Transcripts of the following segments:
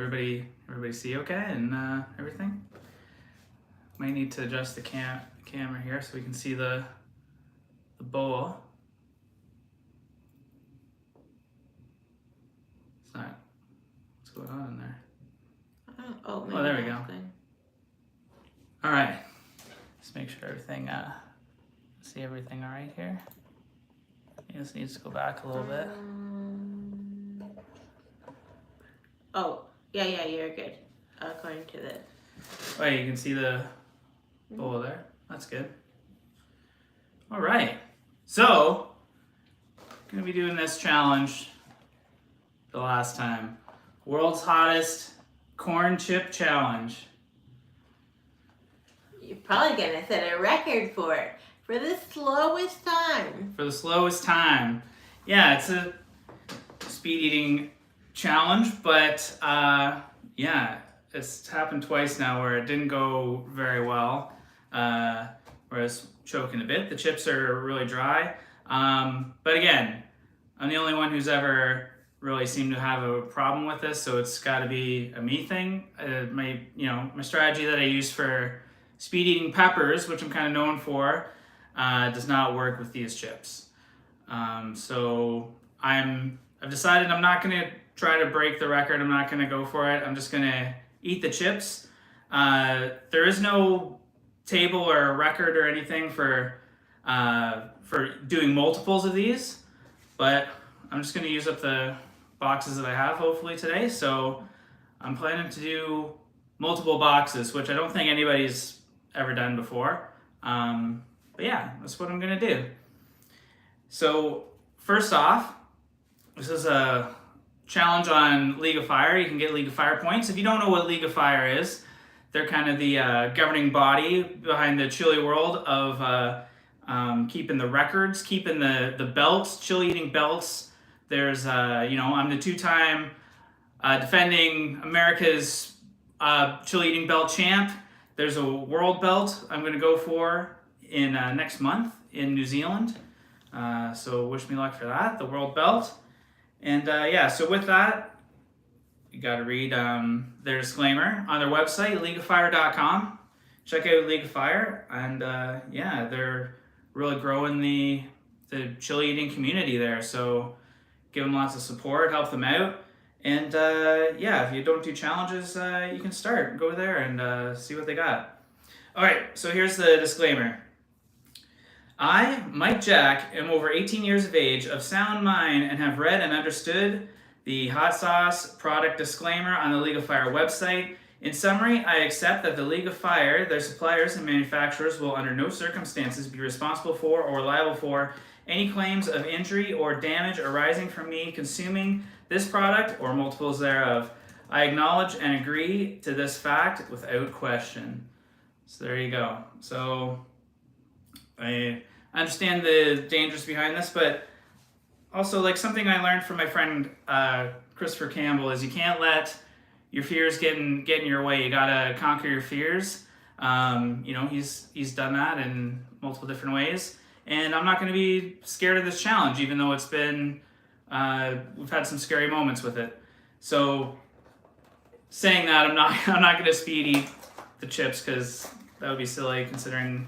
everybody see okay and everything? Might need to adjust the camera here so we can see the bowl. It's not. What's going on in there? Oh, there we go. Good. All right. Let's make sure everything. See everything all right here. You just needs to go back a little bit. Oh, yeah, you're good. According to the. Oh, you can see the bowl there. That's good. All right. So, gonna be doing this challenge the last time. World's hottest corn chip challenge. You're probably gonna set a record for it. For the slowest time. For the slowest time. Yeah, it's a speed eating challenge, but yeah, it's happened twice now where it didn't go very well. Where I was choking a bit. The chips are really dry. But again, I'm the only one who's ever really seemed to have a problem with this, so it's got to be a me thing. My strategy that I use for speed eating peppers, which I'm kind of known for, does not work with these chips. So I've decided I'm not going to try to break the record. I'm not going to go for it. I'm just going to eat the chips. There is no table or record or anything for doing multiples of these, but I'm just going to use up the boxes that I have hopefully today. So I'm planning to do multiple boxes, which I don't think anybody's ever done before. But yeah, that's what I'm going to do. So first off, this is a challenge on League of Fire. You can get League of Fire points. If you don't know what League of Fire is, they're kind of the governing body behind the chili world of keeping the records, keeping the belts, chili eating belts. There's, I'm the two-time defending America's chili eating belt champ. There's a world belt I'm going to go for in next month in New Zealand. So wish me luck for that, the world belt. And so with that, you got to read their disclaimer on their website, leagueoffire.com. Check out League of Fire, and they're really growing the chili eating community there. So give them lots of support, help them out, and if you don't do challenges, you can go there and see what they got. All right, so here's the disclaimer. I, Mike Jack, am over 18 years of age, of sound mind, and have read and understood the hot sauce product disclaimer on the League of Fire website. In summary, I accept that the League of Fire, their suppliers and manufacturers, will under no circumstances be responsible for or liable for any claims of injury or damage arising from me consuming this product or multiples thereof. I acknowledge and agree to this fact without question. So there you go. So I understand the dangers behind this, but also like something I learned from my friend Christopher Campbell is you can't let your fears get in your way. You gotta conquer your fears. He's done that in multiple different ways, and I'm not going to be scared of this challenge, even though it's been we've had some scary moments with it. So saying that, I'm not going to speed eat the chips because that would be silly considering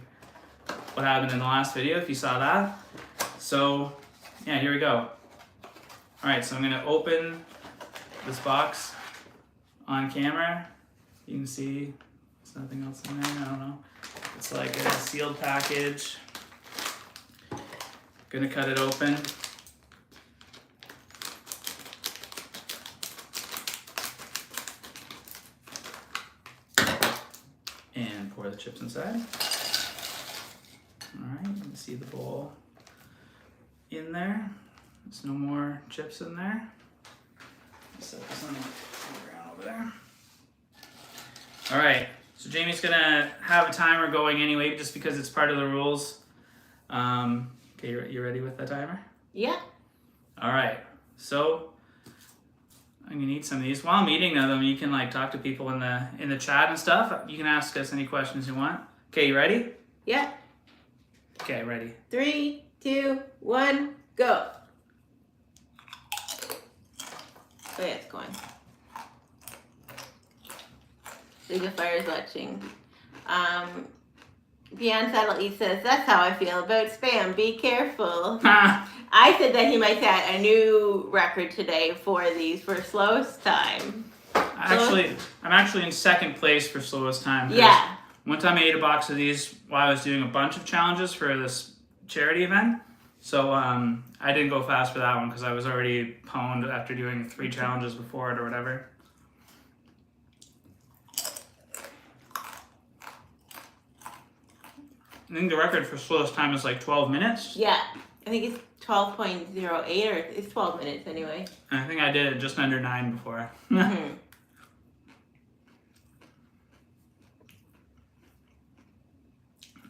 what happened in the last video if you saw that. So yeah, here we go. All right, so I'm gonna open this box on camera. You can see there's nothing else in there. I don't know. It's like a sealed package. Gonna cut it open. And pour the chips inside. All right, you can see the bowl in there. There's no more chips in there. Set this on the ground over there. All right, so Jamie's gonna have a timer going anyway, just because it's part of the rules. Okay, you ready with the timer? Yeah. All right, so I'm gonna eat some of these. While I'm eating them, you can like talk to people in the chat and stuff. You can ask us any questions you want. Okay, you ready? Yeah. Okay, ready. 3, 2, 1, go. Oh yeah, it's going. League of Fire is watching. Beyond Saddle East says, that's how I feel about spam. Be careful. I said that he might set a new record today for slowest time. I'm actually in second place for slowest time. Yeah. One time I ate a box of these while I was doing a bunch of challenges for this charity event. So I didn't go fast for that one because I was already pwned after doing 3 challenges before it or whatever. I think the record for slowest time is like 12 minutes. Yeah. I think it's 12.08 or it's 12 minutes anyway. And I think I did it just under 9 before. Mm-hmm.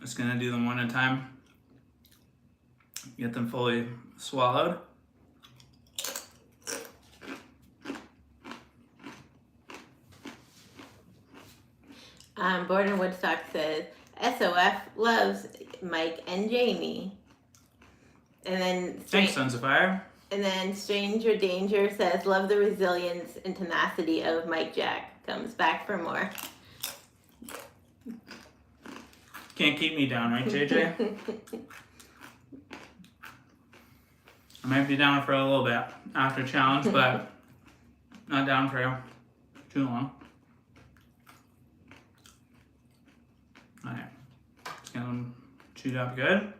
Just gonna do them one at a time. Get them fully swallowed. Borden Woodstock says, SOF loves Mike and Jamie. And then Thanks, Sons of Fire. And then Stranger Danger says, love the resilience and tenacity of Mike Jack. Comes back for more. Can't keep me down, right, JJ? I might be down for a little bit after challenge, but not down for too long. Alright. Just get them chewed up good.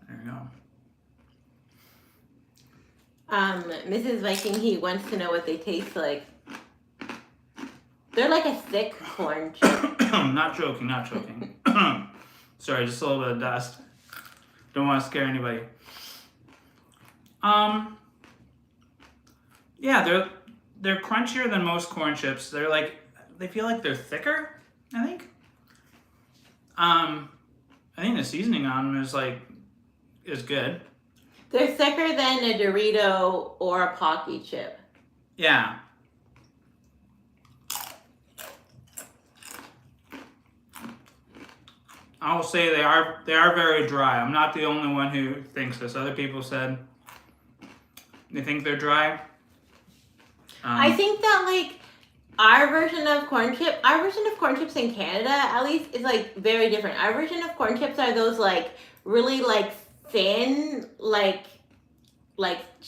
There we go. Mrs. Viking He wants to know what they taste like. They're like a thick corn chip. Not joking. Sorry, just a little bit of dust. Don't want to scare anybody. Yeah, they're crunchier than most corn chips. They feel like they're thicker, I think. I think the seasoning on them is good. They're thicker than a Dorito or a Pocky chip. Yeah. I will say they are very dry. I'm not the only one who thinks this. Other people said they think they're dry. I think that our version of corn chips in Canada at least is very different. Our version of corn chips are those really thin chips,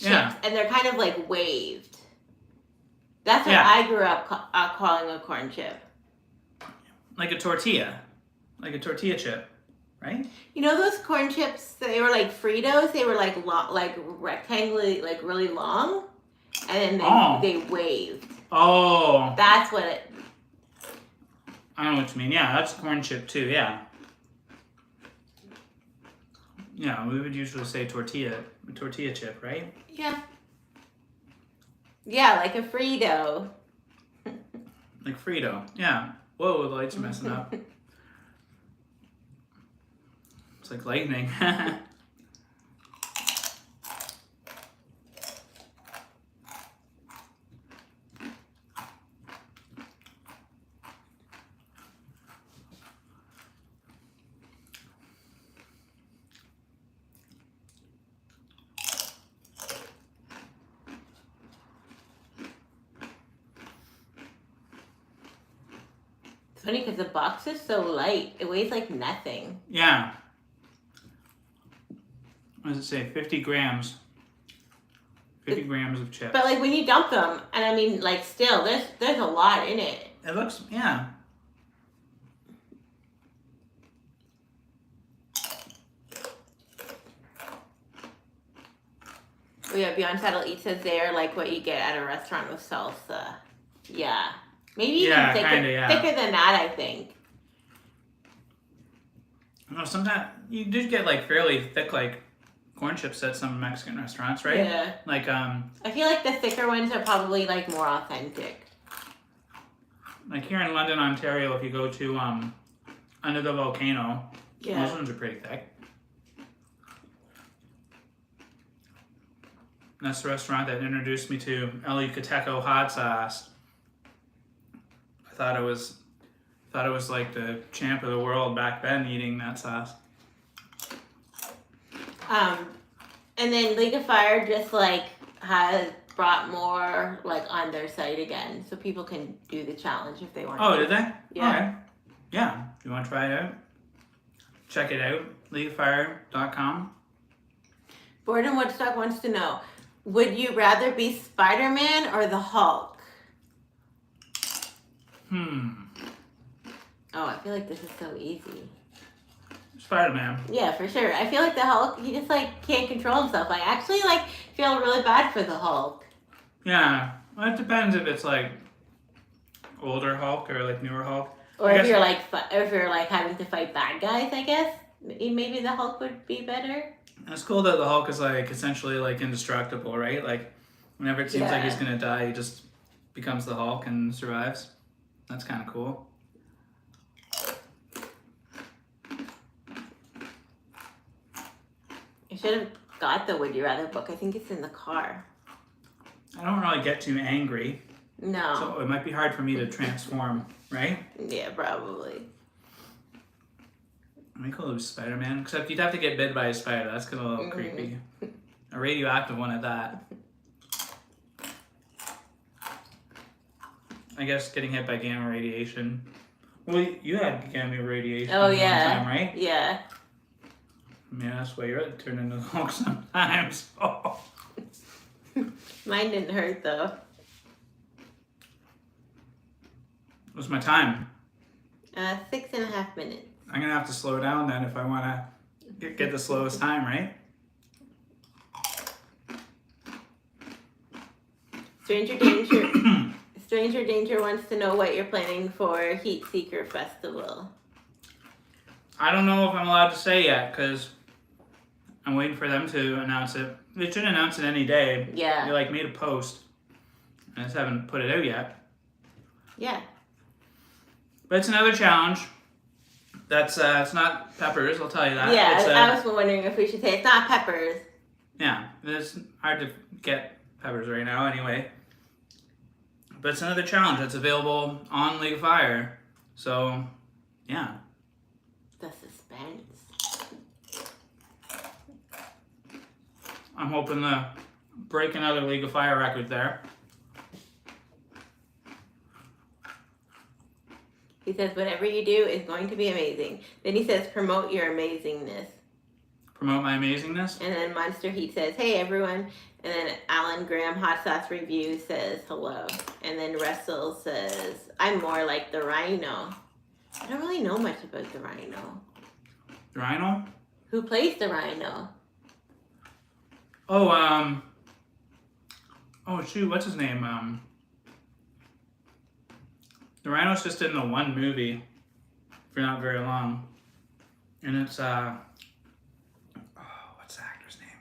Yeah. and they're kind of waved. That's what Yeah. I grew up calling a corn chip. Like a tortilla chip, right? You know those corn chips? They were like Fritos. They were rectangularly, really long, and then they waved. Oh. That's what it. I know what you mean. Yeah, that's corn chip too. Yeah. Yeah, we would usually say tortilla chip, right? Yeah. Yeah, like a Frito. Like Frito. Yeah. Whoa, the lights are messing up. It's like lightning. It's funny because the box is so light. It weighs like nothing. Yeah. What does it say? 50 grams. 50 grams of chips. But when you dump them, and I mean still, there's a lot in it. It looks, yeah. Oh yeah, Beyond Saddle Eat says they're like what you get at a restaurant with salsa. Yeah. Maybe even thicker, thicker than that, I think. Well, sometimes you do get fairly thick corn chips at some Mexican restaurants, right? Yeah. I feel like the thicker ones are probably more authentic. Like here in London, Ontario, if you go to Under the Volcano, those ones are pretty thick. That's the restaurant that introduced me to El Yucateco hot sauce. I thought it was the champ of the world back then eating that sauce. And then League of Fire just has brought more like on their site again, so people can do the challenge if they want. Oh, did they? Yeah. Okay. Yeah. You want to try it out? Check it out. LeagueofFire.com. Borden Woodstock wants to know: would you rather be Spider-Man or the Hulk? Oh, I feel like this is so easy. Spider-Man. Yeah, for sure. I feel like the Hulk, he just like can't control himself. I actually like feel really bad for the Hulk. Yeah. Well, it depends if it's like older Hulk or like newer Hulk. Or if you're like having to fight bad guys, I guess maybe the Hulk would be better. It's cool that the Hulk is like essentially like indestructible, right? Like whenever it seems like he's gonna die, he just becomes the Hulk and survives. That's kind of cool. I should have got the Would You Rather book. I think it's in the car. I don't really get too angry, No. so it might be hard for me to transform, right? Yeah, probably. We could lose Spider-Man, except you'd have to get bit by a spider. That's kind of a little creepy. A radioactive one at that. I guess getting hit by gamma radiation. Well, you had gamma radiation Oh, yeah. one time, right? Yeah. Yeah, that's why you're turned into the Hulk sometimes. Oh. Mine didn't hurt though. What's my time? 6.5 minutes. I'm gonna have to slow down then if I want to get the slowest time, right? Stranger Danger wants to know what you're planning for Heat Seeker Festival. I don't know if I'm allowed to say yet because I'm waiting for them to announce it. They should announce it any day. Yeah. They like made a post. I just haven't put it out yet. Yeah. But it's another challenge. That's it's not peppers, I'll tell you that. Yeah, It's, I was wondering if we should say it's not peppers. Yeah, it's hard to get peppers right now anyway. But it's another challenge that's available on League of Fire. So, yeah. The suspense. I'm hoping to break another League of Fire record there. He says, whatever you do is going to be amazing. Then he says, promote your amazingness. Promote my amazingness? And then Monster Heat says, hey everyone. And then Alan Graham Hot Sauce Review says, hello. And then Russell says, I'm more like the Rhino. I don't really know much about the Rhino. The Rhino? Who plays the Rhino? Oh, oh shoot, what's his name? The Rhino's just in the one movie for not very long. And it's, what's the actor's name?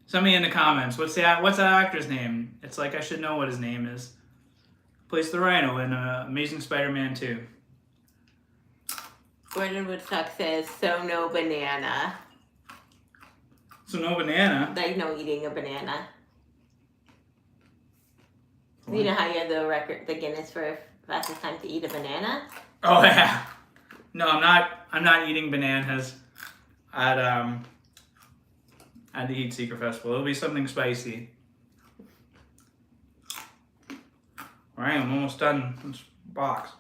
Somebody in the comments, what's that actor's name? It's like I should know what his name is. Plays the Rhino in Amazing Spider-Man 2. Gordon Woodstock says, so no banana. So no banana. Like no eating a banana. You know how you have the Guinness for fastest time to eat a banana? Oh yeah. No, I'm not eating bananas at the Heat Seeker Festival. It'll be something spicy. Alright, I'm almost done with this box.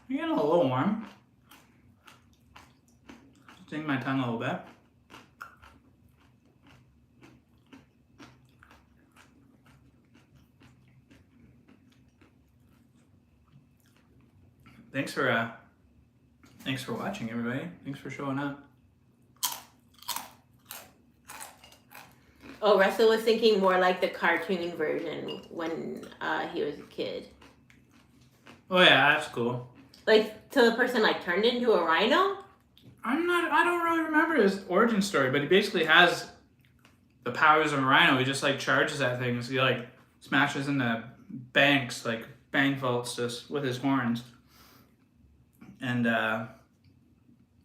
You're getting a little warm. Sting my tongue a little bit. Thanks for watching, everybody. Thanks for showing up. Oh, Russell was thinking more like the cartoon version when he was a kid. Oh yeah, that's cool. Like, so the person like turned into a rhino? I don't really remember his origin story, but he basically has the powers of a rhino. He just like charges at things. He like smashes into banks, like bank vaults, just with his horns. And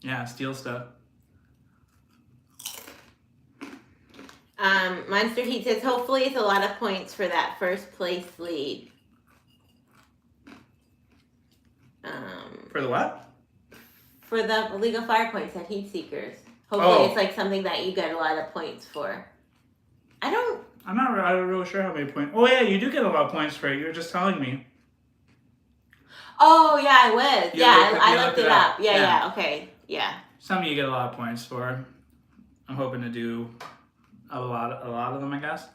yeah, steals stuff. Monster Heat says, hopefully it's a lot of points for that first place lead. For the what? For the League of Fire points at Heat Seekers. Hopefully Oh. it's like something that you get a lot of points for. I'm not really sure how many points. Oh yeah, you do get a lot of points for it. You were just telling me. Oh yeah, I was. You I looked looked it it up. up. Yeah, Yeah. yeah, okay. Yeah. Something you get a lot of points for. I'm hoping to do a lot of them, I guess.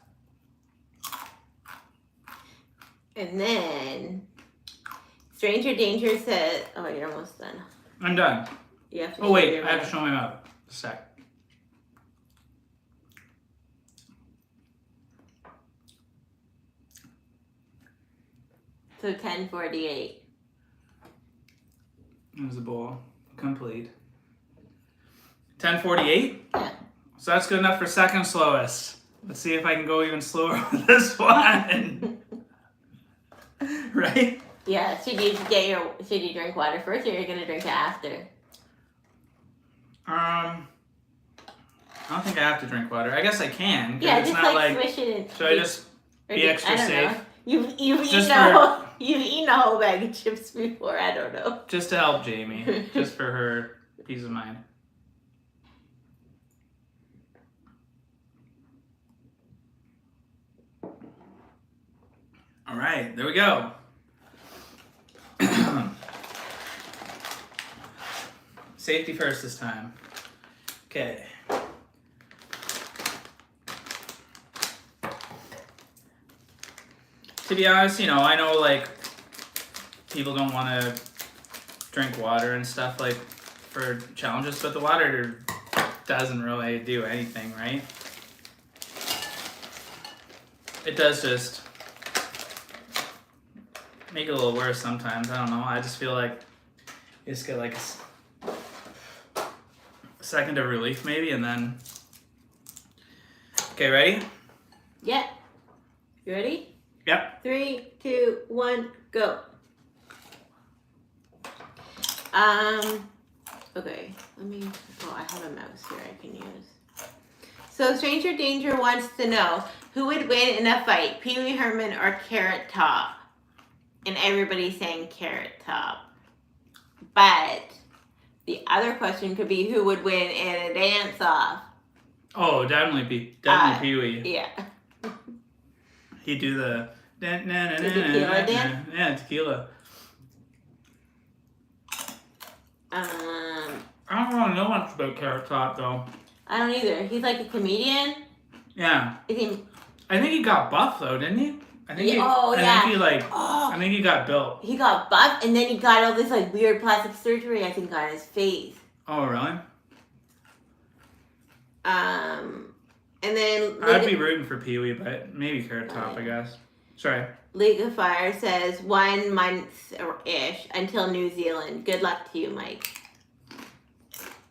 And then Stranger Danger said, oh, you're almost done. I'm done. You have to Oh show wait, your I have to map. show my map. A sec. So 1048. Invisible. Complete. 10:48? Yeah. So that's good enough for second slowest. Let's see if I can go even slower with this one. Right? Yeah. Should you drink water first, or you're gonna drink it after? I don't think I have to drink water. I guess I can. 'Cause Yeah, it's just not like like. swish it in. Should I just be extra I don't safe? know. You've Just eaten a whole bag of chips before. I don't know. Just to help Jamie, just for her peace of mind. All right, there we go. Safety first this time. Okay. To be honest, I know like people don't want to drink water and stuff like for challenges, but the water doesn't really do anything, right? It does just make it a little worse sometimes. I don't know. I just feel like you just get like a second of relief maybe, and then. Okay, ready? Yeah. You ready? Yep. 3, 2, 1, go. Okay, I have a mouse here I can use. So Stranger Danger wants to know, who would win in a fight, Pee Wee Herman or Carrot Top? And everybody's saying Carrot Top. But the other question could be, who would win in a dance-off? Oh, definitely Pee Wee. Yeah. He'd do the tequila dance? Yeah, tequila. I don't really know much about Carrot Top though. I don't either. He's like a comedian. Yeah. Is he? I think he got buff though, didn't he? I think Yeah, I think he got built. He got buff, and then he got all this like weird plastic surgery, I think, on his face. Oh really? And then I'd be rooting for Pee Wee, but maybe Carrot Top, I guess. Sorry. League of Fire says 1 month-ish until New Zealand. Good luck to you, Mike.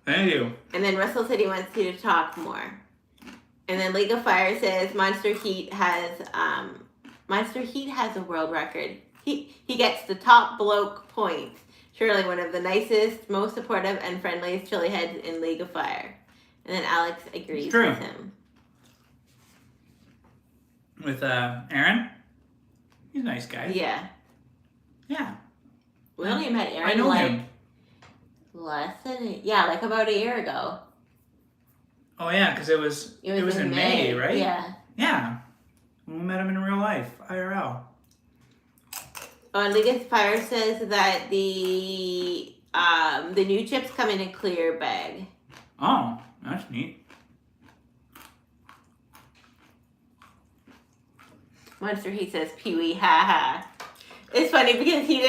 Thank you. And then Russell said he wants you to talk more. And then League of Fire says Monster Heat has a world record. He gets the top bloke points. Surely one of the nicest, most supportive, and friendliest chili heads in League of Fire. And then Alex agrees with him. With Aaron? He's a nice guy. Yeah. Yeah. We only met Aaron I know him. like about a year ago. Oh yeah, because it was in May, right? Yeah. Yeah. We met him in real life, IRL. Oh, and League of Fire says that the new chips come in a clear bag. Oh, that's neat. Monster Heat says Pee Wee, haha. It's funny because he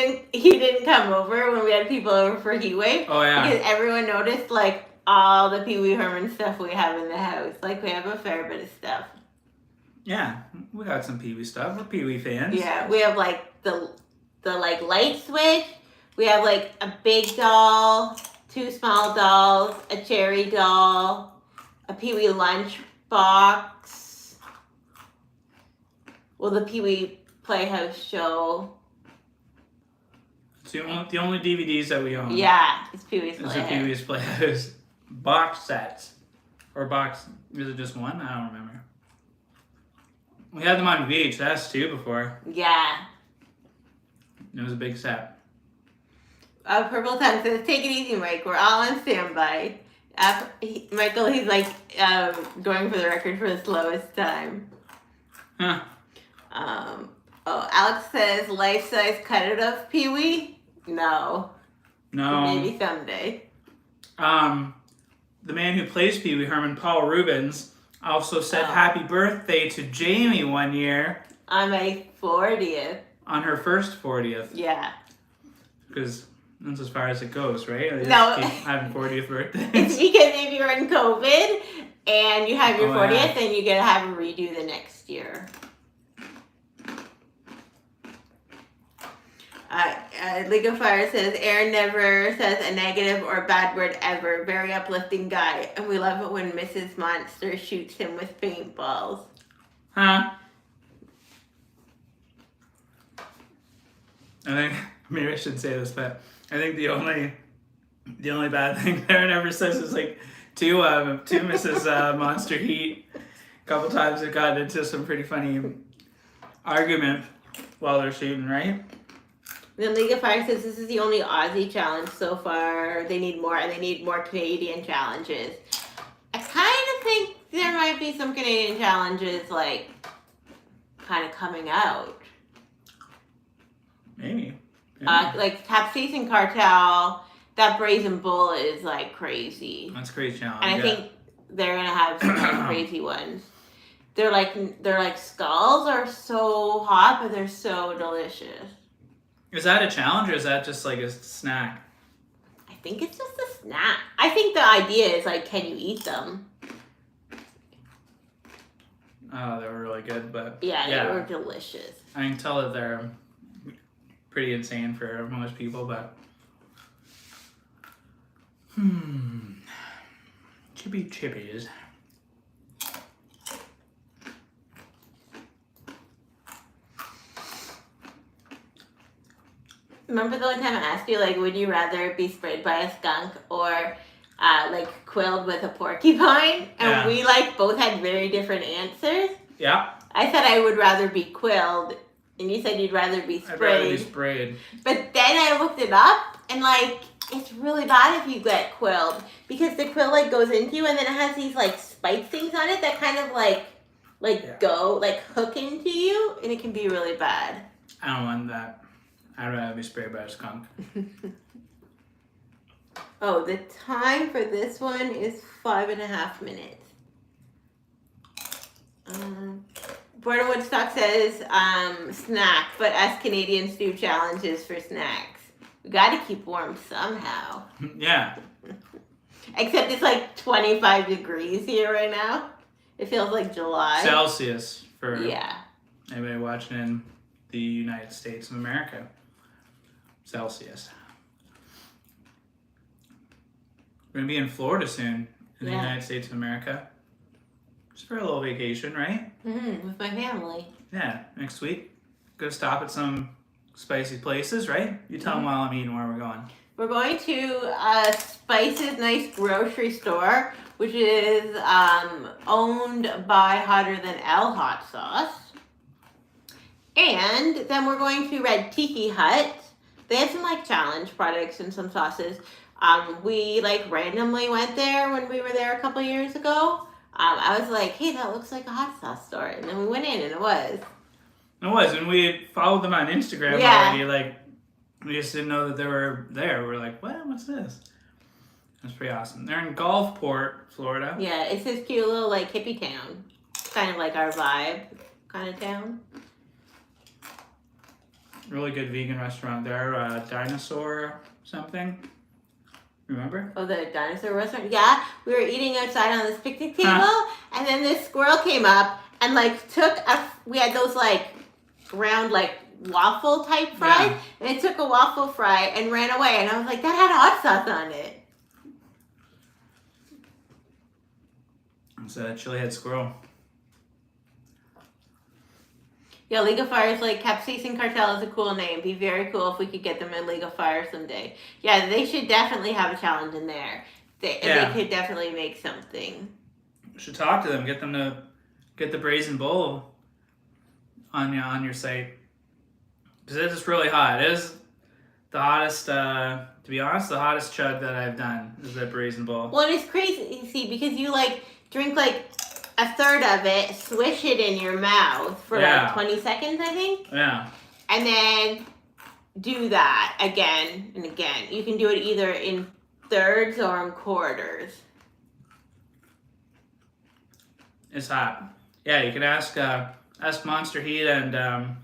didn't come over when we had people over for Heat Wave. Oh yeah. Because everyone noticed like all the Pee Wee Herman stuff we have in the house. Like we have a fair bit of stuff. Yeah, we got some Pee Wee stuff. We're Pee Wee fans. Yeah, we have like the like light switch. We have like a big doll, 2 small dolls, a cherry doll, a Pee Wee lunch box. Well, the Pee Wee Playhouse show. It's the only DVDs that we own. Yeah, it's Pee Wee's It's the Playhouse. Pee Wee's Playhouse box sets. Or box, is it just one? I don't remember. We had them on VHS too before. Yeah. It was a big set. Purple Tongue says, take it easy, Mike. We're all on standby. Michael, he's like going for the record for the slowest time. Huh. Alex says, life-size cut it of Pee-wee? No. No. Maybe someday. The man who plays Pee Wee Herman, Paul Rubens, also said happy birthday to Jamie one year. On my 40th. On her first 40th. Yeah. Because that's as far as it goes, right? They No. just keep having 40th birthdays. It's because if you're in COVID and you have your 40th, then you gotta have a redo the next year. League of Fire says, Aaron never says a negative or bad word ever. Very uplifting guy. And we love it when Mrs. Monster shoots him with paintballs. Huh? I think, maybe I shouldn't say this, but I think the only bad thing Aaron ever says is like to Mrs. Monster Heat. A couple times it got into some pretty funny argument while they're shooting, right? Then League of Fire says this is the only Aussie challenge so far. They need more, and they need more Canadian challenges. I kind of think there might be some Canadian challenges, like, kind of coming out. Maybe. Like Capsaicin Cartel, that Brazen Bull is, like, crazy. That's a great challenge. And I think they're going to have some crazy ones. They're like skulls are so hot, but they're so delicious. Is that a challenge or is that just like a snack? I think it's just a snack. I think the idea is like, can you eat them? Oh, they were really good, but yeah, they were delicious. I can tell that they're pretty insane for most people, but chippy chippies. Remember the one time I asked you, like, would you rather be sprayed by a skunk or, like, quilled with a porcupine? And we, like, both had very different answers. Yeah. I said I would rather be quilled, and you said you'd rather be sprayed. I'd rather be sprayed. But then I looked it up, and, like, it's really bad if you get quilled. Because the quill, like, goes into you, and then it has these, like, spike things on it that kind of, go, like, hook into you, and it can be really bad. I don't want that. I'd rather be sprayed by a skunk. Oh, the time for this one is 5.5 minutes. Border Woodstock says snack, but us Canadians do challenges for snacks. We gotta keep warm somehow. Yeah. Except it's like 25 degrees here right now. It feels like July. Celsius for anybody watching in the United States of America. Celsius. We're going to be in Florida soon, in the United States of America. Just for a little vacation, right? With my family. Yeah, next week. Go stop at some spicy places, right? You tell them while I'm eating where we're going. We're going to Spice's nice grocery store, which is owned by Hotter Than L Hot Sauce. And then we're going to Red Tiki Hut. They have some like challenge products and some sauces. We like randomly went there when we were there a couple years ago. I was like, hey, that looks like a hot sauce store. And then we went in and it was. It was, and we had followed them on Instagram already. Like, we just didn't know that they were there. We're like, what? What's this? That's pretty awesome. They're in Gulfport, Florida. Yeah, it's this cute little like hippie town. Kind of like our vibe kind of town. Really good vegan restaurant there, Dinosaur something. Remember? Oh, the dinosaur restaurant? Yeah, we were eating outside on this picnic table, and then this squirrel came up and like we had those like round like waffle type fries, and it took a waffle fry and ran away, and I was like, that had hot sauce on it. It's a chili head squirrel. Yeah, League of Fire is like Capsaicin Cartel is a cool name. Be very cool if we could get them in League of Fire someday. Yeah, they should definitely have a challenge in there. They could definitely make something. We should talk to them. Get them to get the Brazen Bull on your site because it is really hot. It is the hottest. To be honest, the hottest chug that I've done is the Brazen Bull. Well, it's crazy, see, because you like drink like a third of it, swish it in your mouth for like 20 seconds, I think. Yeah. And then do that again and again. You can do it either in thirds or in quarters. It's hot. Yeah, you can ask Monster Heat and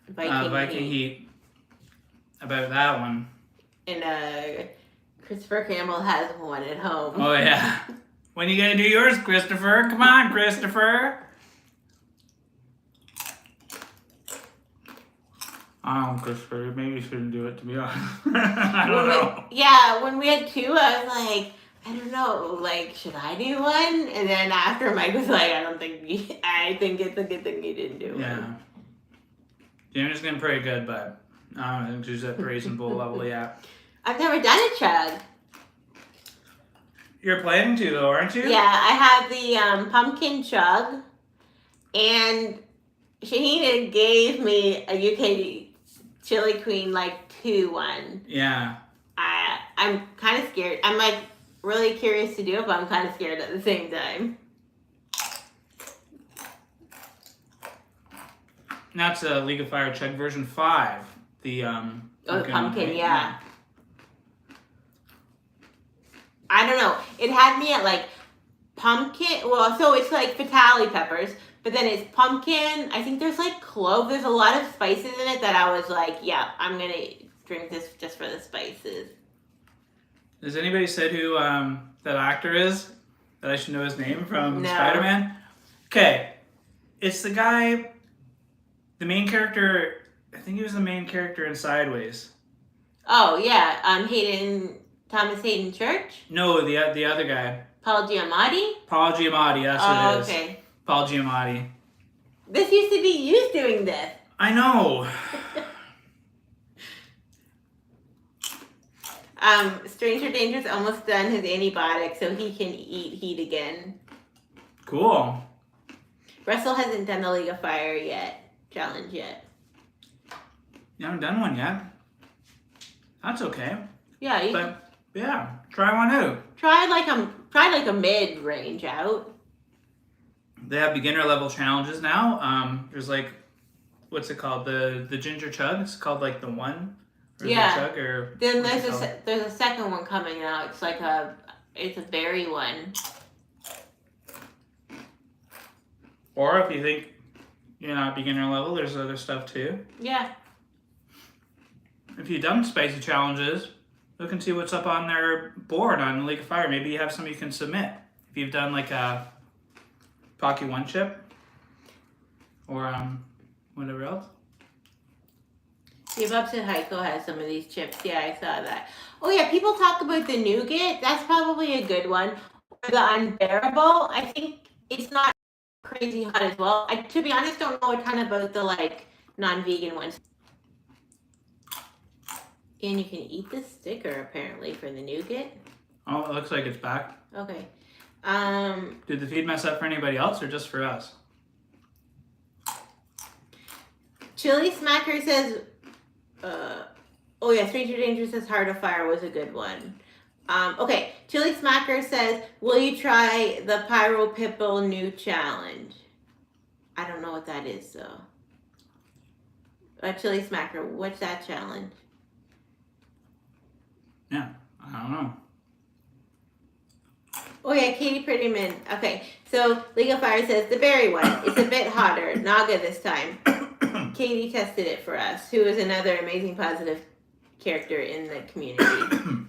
Viking Heat about that one. And Christopher Campbell has one at home. Oh yeah. When are you gonna do yours, Christopher? Come on, Christopher. Christopher, maybe you shouldn't do it, to be honest. I don't know. When we had two, I was like, I don't know, like, should I do one? And then after, Mike was like, I think it's a good thing you didn't do one. Yeah. Jamie's getting pretty good, but I don't think she's at Brazen Bull level yet. I've never done a chug. You're planning to, though, aren't you? Yeah, I have the pumpkin chug, and Shahina gave me a UK Chili Queen, like, 2-1. Yeah. I'm kind of scared. I'm, like, really curious to do it, but I'm kind of scared at the same time. That's a League of Fire Chug version 5. The pumpkin, yeah. I don't know. It had me at like pumpkin. Well, so it's like Fatali peppers, but then it's pumpkin. I think there's like clove. There's a lot of spices in it that I was like, yeah, I'm gonna drink this just for the spices. Has anybody said who that actor is? That I should know his name from No. Spider-Man? Okay, it's the guy, the main character. I think he was the main character in Sideways. Oh yeah, Thomas Hayden Church? No, the other guy. Paul Giamatti? Paul Giamatti, that's what it is. Okay. Paul Giamatti. This used to be you doing this. I know. Stranger Danger's almost done his antibiotic, so he can eat heat again. Cool. Russell hasn't done the League of Fire challenge yet. You haven't done one yet. That's okay. Yeah, But yeah, try one out. try like a mid range out. They have beginner level challenges now. There's like, what's it called? The ginger chug. It's called like the one. Or Yeah. The chug, or Then what's it there's called? there's a second one coming out. It's like it's a berry one. Or if you think you're not beginner level, there's other stuff too. Yeah. If you've done spicy challenges, look and see what's up on their board on League of Fire. Maybe you have some you can submit. If you've done like a Pocky One Chip or whatever else. You've upset Heiko has some of these chips. Yeah, I saw that. Oh yeah, people talk about the nougat. That's probably a good one. Or the unbearable. I think it's not crazy hot as well. I, to be honest, don't know a ton about the like non-vegan ones. And you can eat the sticker apparently for the nougat. Oh, it looks like it's back. Okay. Did the feed mess up for anybody else or just for us? Chili Smacker says, oh yeah, Stranger Danger says Heart of Fire was a good one. Okay, Chili Smacker says, will you try the Pyro Pipple new challenge? I don't know what that is though. Chili Smacker, what's that challenge? Yeah, I don't know. Oh yeah, Katie Prettyman. Okay, so League of Fire says the berry one. It's a bit hotter. Naga this time. Katie tested it for us, who is another amazing positive character in the community.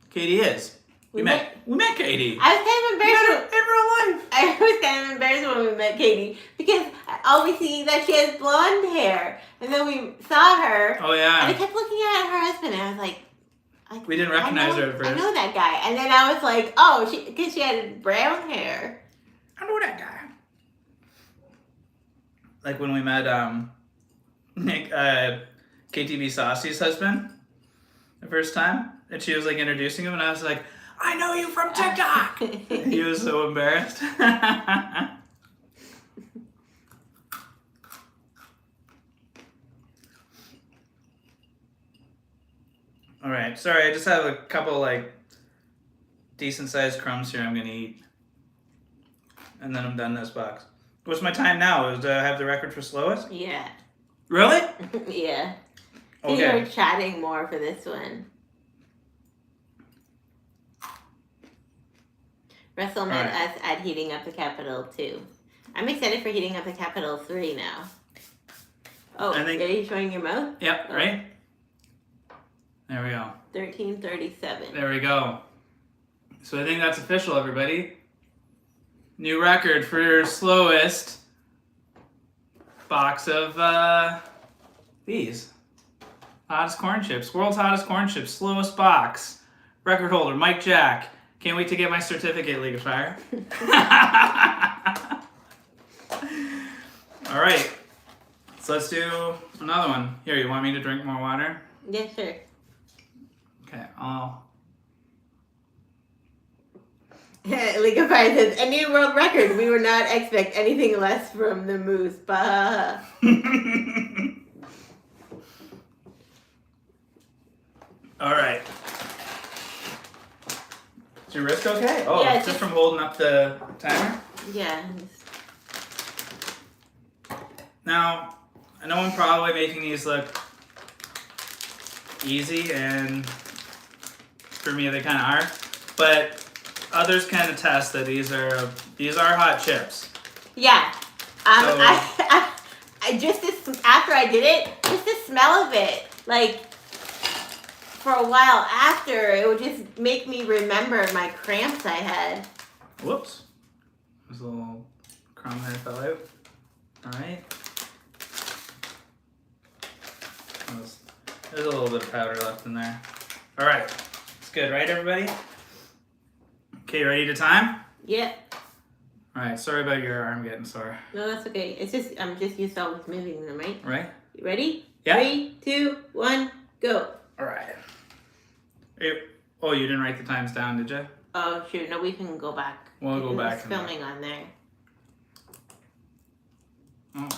Katie is. We met Katie. I was kind of embarrassed. In real life. I was kind of embarrassed when we met Katie because I always see that she has blonde hair, and then we saw her. Oh And I yeah. kept looking at her husband, and I was like, We didn't recognize her at first. I know that guy. And then I was like, oh, because she had brown hair. I know that guy. Like when we met Nick, KTV Saucy's husband the first time, and she was like introducing him, and I was like, I know you from TikTok. He was so embarrassed. All right. Sorry, I just have a couple like decent sized crumbs here I'm gonna eat, and then I'm done this box. What's my time now? Do I have the record for slowest? Yeah. Really? Yeah. So Okay. you're chatting more for this one. Russell met us at Heating Up the Capital 2. I'm excited for Heating Up the Capital 3 now. Oh, are you showing your mouth? Yep, right? There we go. 1337. There we go. So I think that's official, everybody. New record for slowest box of these. Hottest corn chips. World's hottest corn chips. Slowest box. Record holder, Mike Jack. Can't wait to get my certificate, League of Fire. All right. So let's do another one. Here, you want me to drink more water? Yeah, sure. Okay, I'll... League of Fire says, a new world record. We would not expect anything less from the Moose. Bah. All right. Is your wrist okay? Oh, yeah, just from holding up the timer? Yeah. Now, I know I'm probably making these look easy, and for me they kind of are, but others can attest that these are hot chips. Yeah. So, I just after I did it, just the smell of it, like for a while after, it would just make me remember my cramps I had. Whoops. There's a little crumb there fell out. All right. There's a little bit of powder left in there. All right. It's good, right, everybody? Okay, ready to time? Yep. All right. Sorry about your arm getting sore. No, that's okay. It's just I'm just used to always moving them, right? Right? You ready? Yeah. 3, 2, 1, go. All right. Oh, you didn't write the times down, did you? Oh shoot! No, we can go back. We'll go back. It's filming on there. Oh,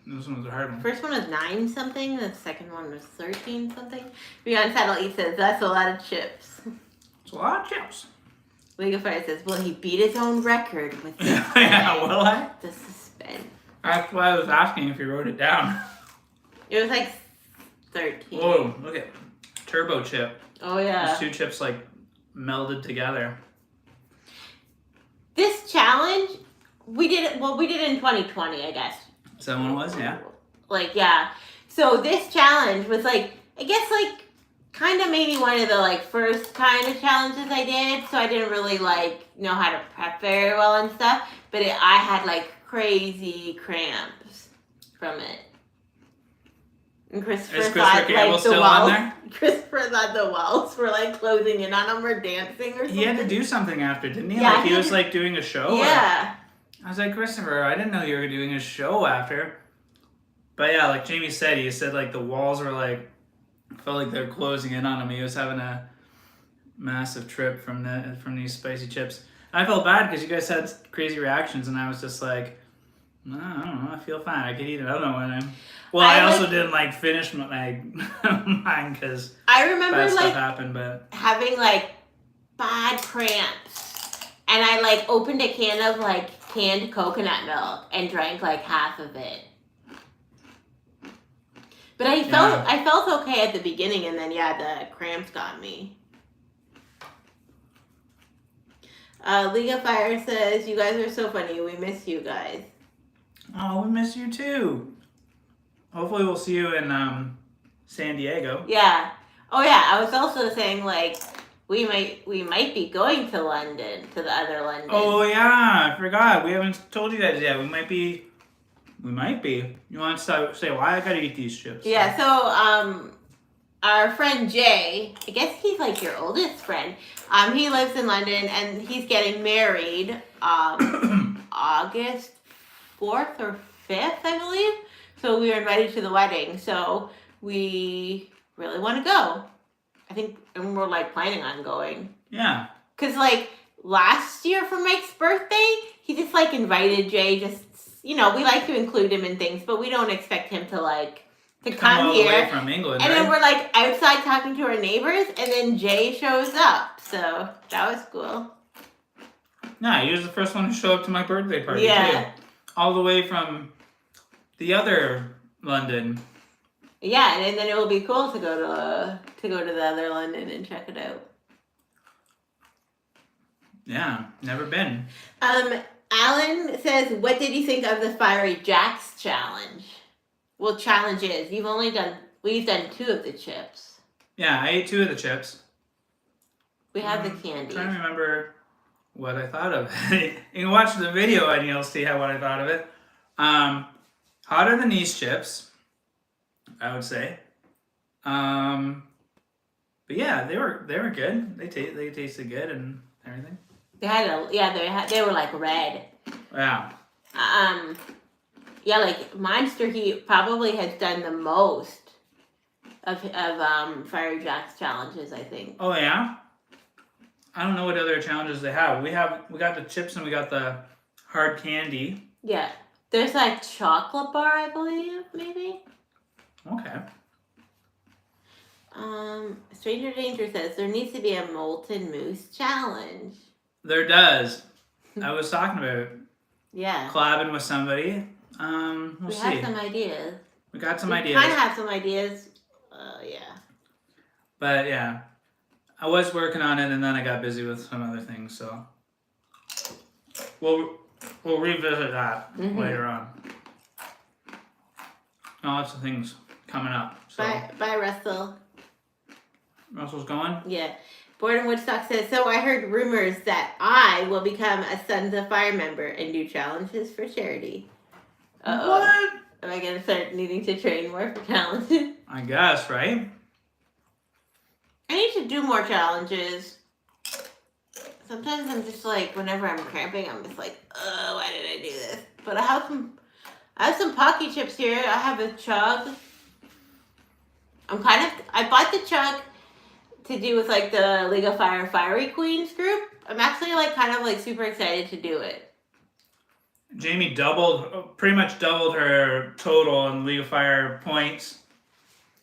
this one was a hard one. First one was 9 something. The second one was 13 something. Beyond Saddle E says that's a lot of chips. It's a lot of chips. League of Fire says, will he beat his own record with this? Yeah, will I? The suspense. That's why I was asking if you wrote it down. It was like 13. Whoa, look at turbo chip. Oh yeah. Those 2 chips like melded together. This challenge, we did it in 2020, I guess. Is that what it was? Yeah. Like, yeah. So this challenge was like, I guess like kind of maybe one of the like first kind of challenges I did. So I didn't really like know how to prep very well and stuff. But I had like crazy cramps from it. And Christopher thought Campbell like still the walls, on there? Christopher thought the walls were like closing in on him or dancing or something. He had to do something after, didn't he? Yeah, Like he was like doing a show. Yeah. I was like, Christopher, I didn't know you were doing a show after. But yeah, like Jamie said, he said like the walls were like, felt like they're closing in on him. He was having a massive trip from these spicy chips. I felt bad because you guys had crazy reactions, and I was just like, no, I don't know, I feel fine. I could eat another one. Well, I also didn't like finish my mine because I remember bad stuff like happened, but having like bad cramps, and I like opened a can of like canned coconut milk and drank like half of it. But I felt okay at the beginning, and then the cramps got me. League of Fire says, you guys are so funny. We miss you guys. Oh, we miss you too. Hopefully we'll see you in San Diego. Yeah. Oh yeah, I was also saying like we might be going to London, to the other London. Oh yeah, I forgot. We haven't told you guys yet. We might be. You want to say why I gotta eat these chips? Yeah, so our friend Jay, I guess he's like your oldest friend. He lives in London and he's getting married August 4th or 5th, I believe. So we were invited to the wedding. So we really want to go. I think, and we're like planning on going. Yeah. Cause like last year for Mike's birthday, he just like invited Jay. Just we like to include him in things, but we don't expect him to like to come come all the way here. from England, And then right? we're like outside talking to our neighbors, and then Jay shows up. So that was cool. Yeah, he was the first one to show up to my birthday party Yeah. too. All the way from the other London. Yeah, and then it will be cool to go to the other London and check it out. Yeah, never been. Alan says, "What did you think of the Fiery Jacks challenge?" Well, challenges. We've done 2 of the chips. Yeah, I ate 2 of the chips. We have the I'm candy. trying to remember what I thought of it. You can watch the video and you'll see what I thought of it. Hotter than these chips, I would say. But yeah, they were good. They tasted good and everything. They were like red. Yeah. Yeah, like Monster Heat probably has done the most of Fiery Jacks challenges, I think. Oh yeah. I don't know what other challenges they have. We got the chips and we got the hard candy. Yeah. There's like chocolate bar, I believe, maybe. Okay. Stranger Danger says there needs to be a molten moose challenge. There does. I was talking about Yeah. collabing with somebody. We'll see. We have some ideas. We got some We ideas. kind of have some ideas. Yeah. But yeah, I was working on it and then I got busy with some other things, so we'll revisit that later on. Lots of things coming up. So Bye, Russell. Russell's going? Yeah. Borden Woodstock says, so I heard rumors that I will become a Sons of Fire member and do challenges for charity. Uh-oh. What? Am I going to start needing to train more for challenges? I guess, right? I need to do more challenges. Sometimes I'm just like, whenever I'm cramping, I'm just like, oh, why did I do this? But I have some Pocky chips here. I have a chug. I bought the chug to do with like the League of Fire Fiery Queens group. I'm actually like kind of like super excited to do it. Jamie pretty much doubled her total in League of Fire points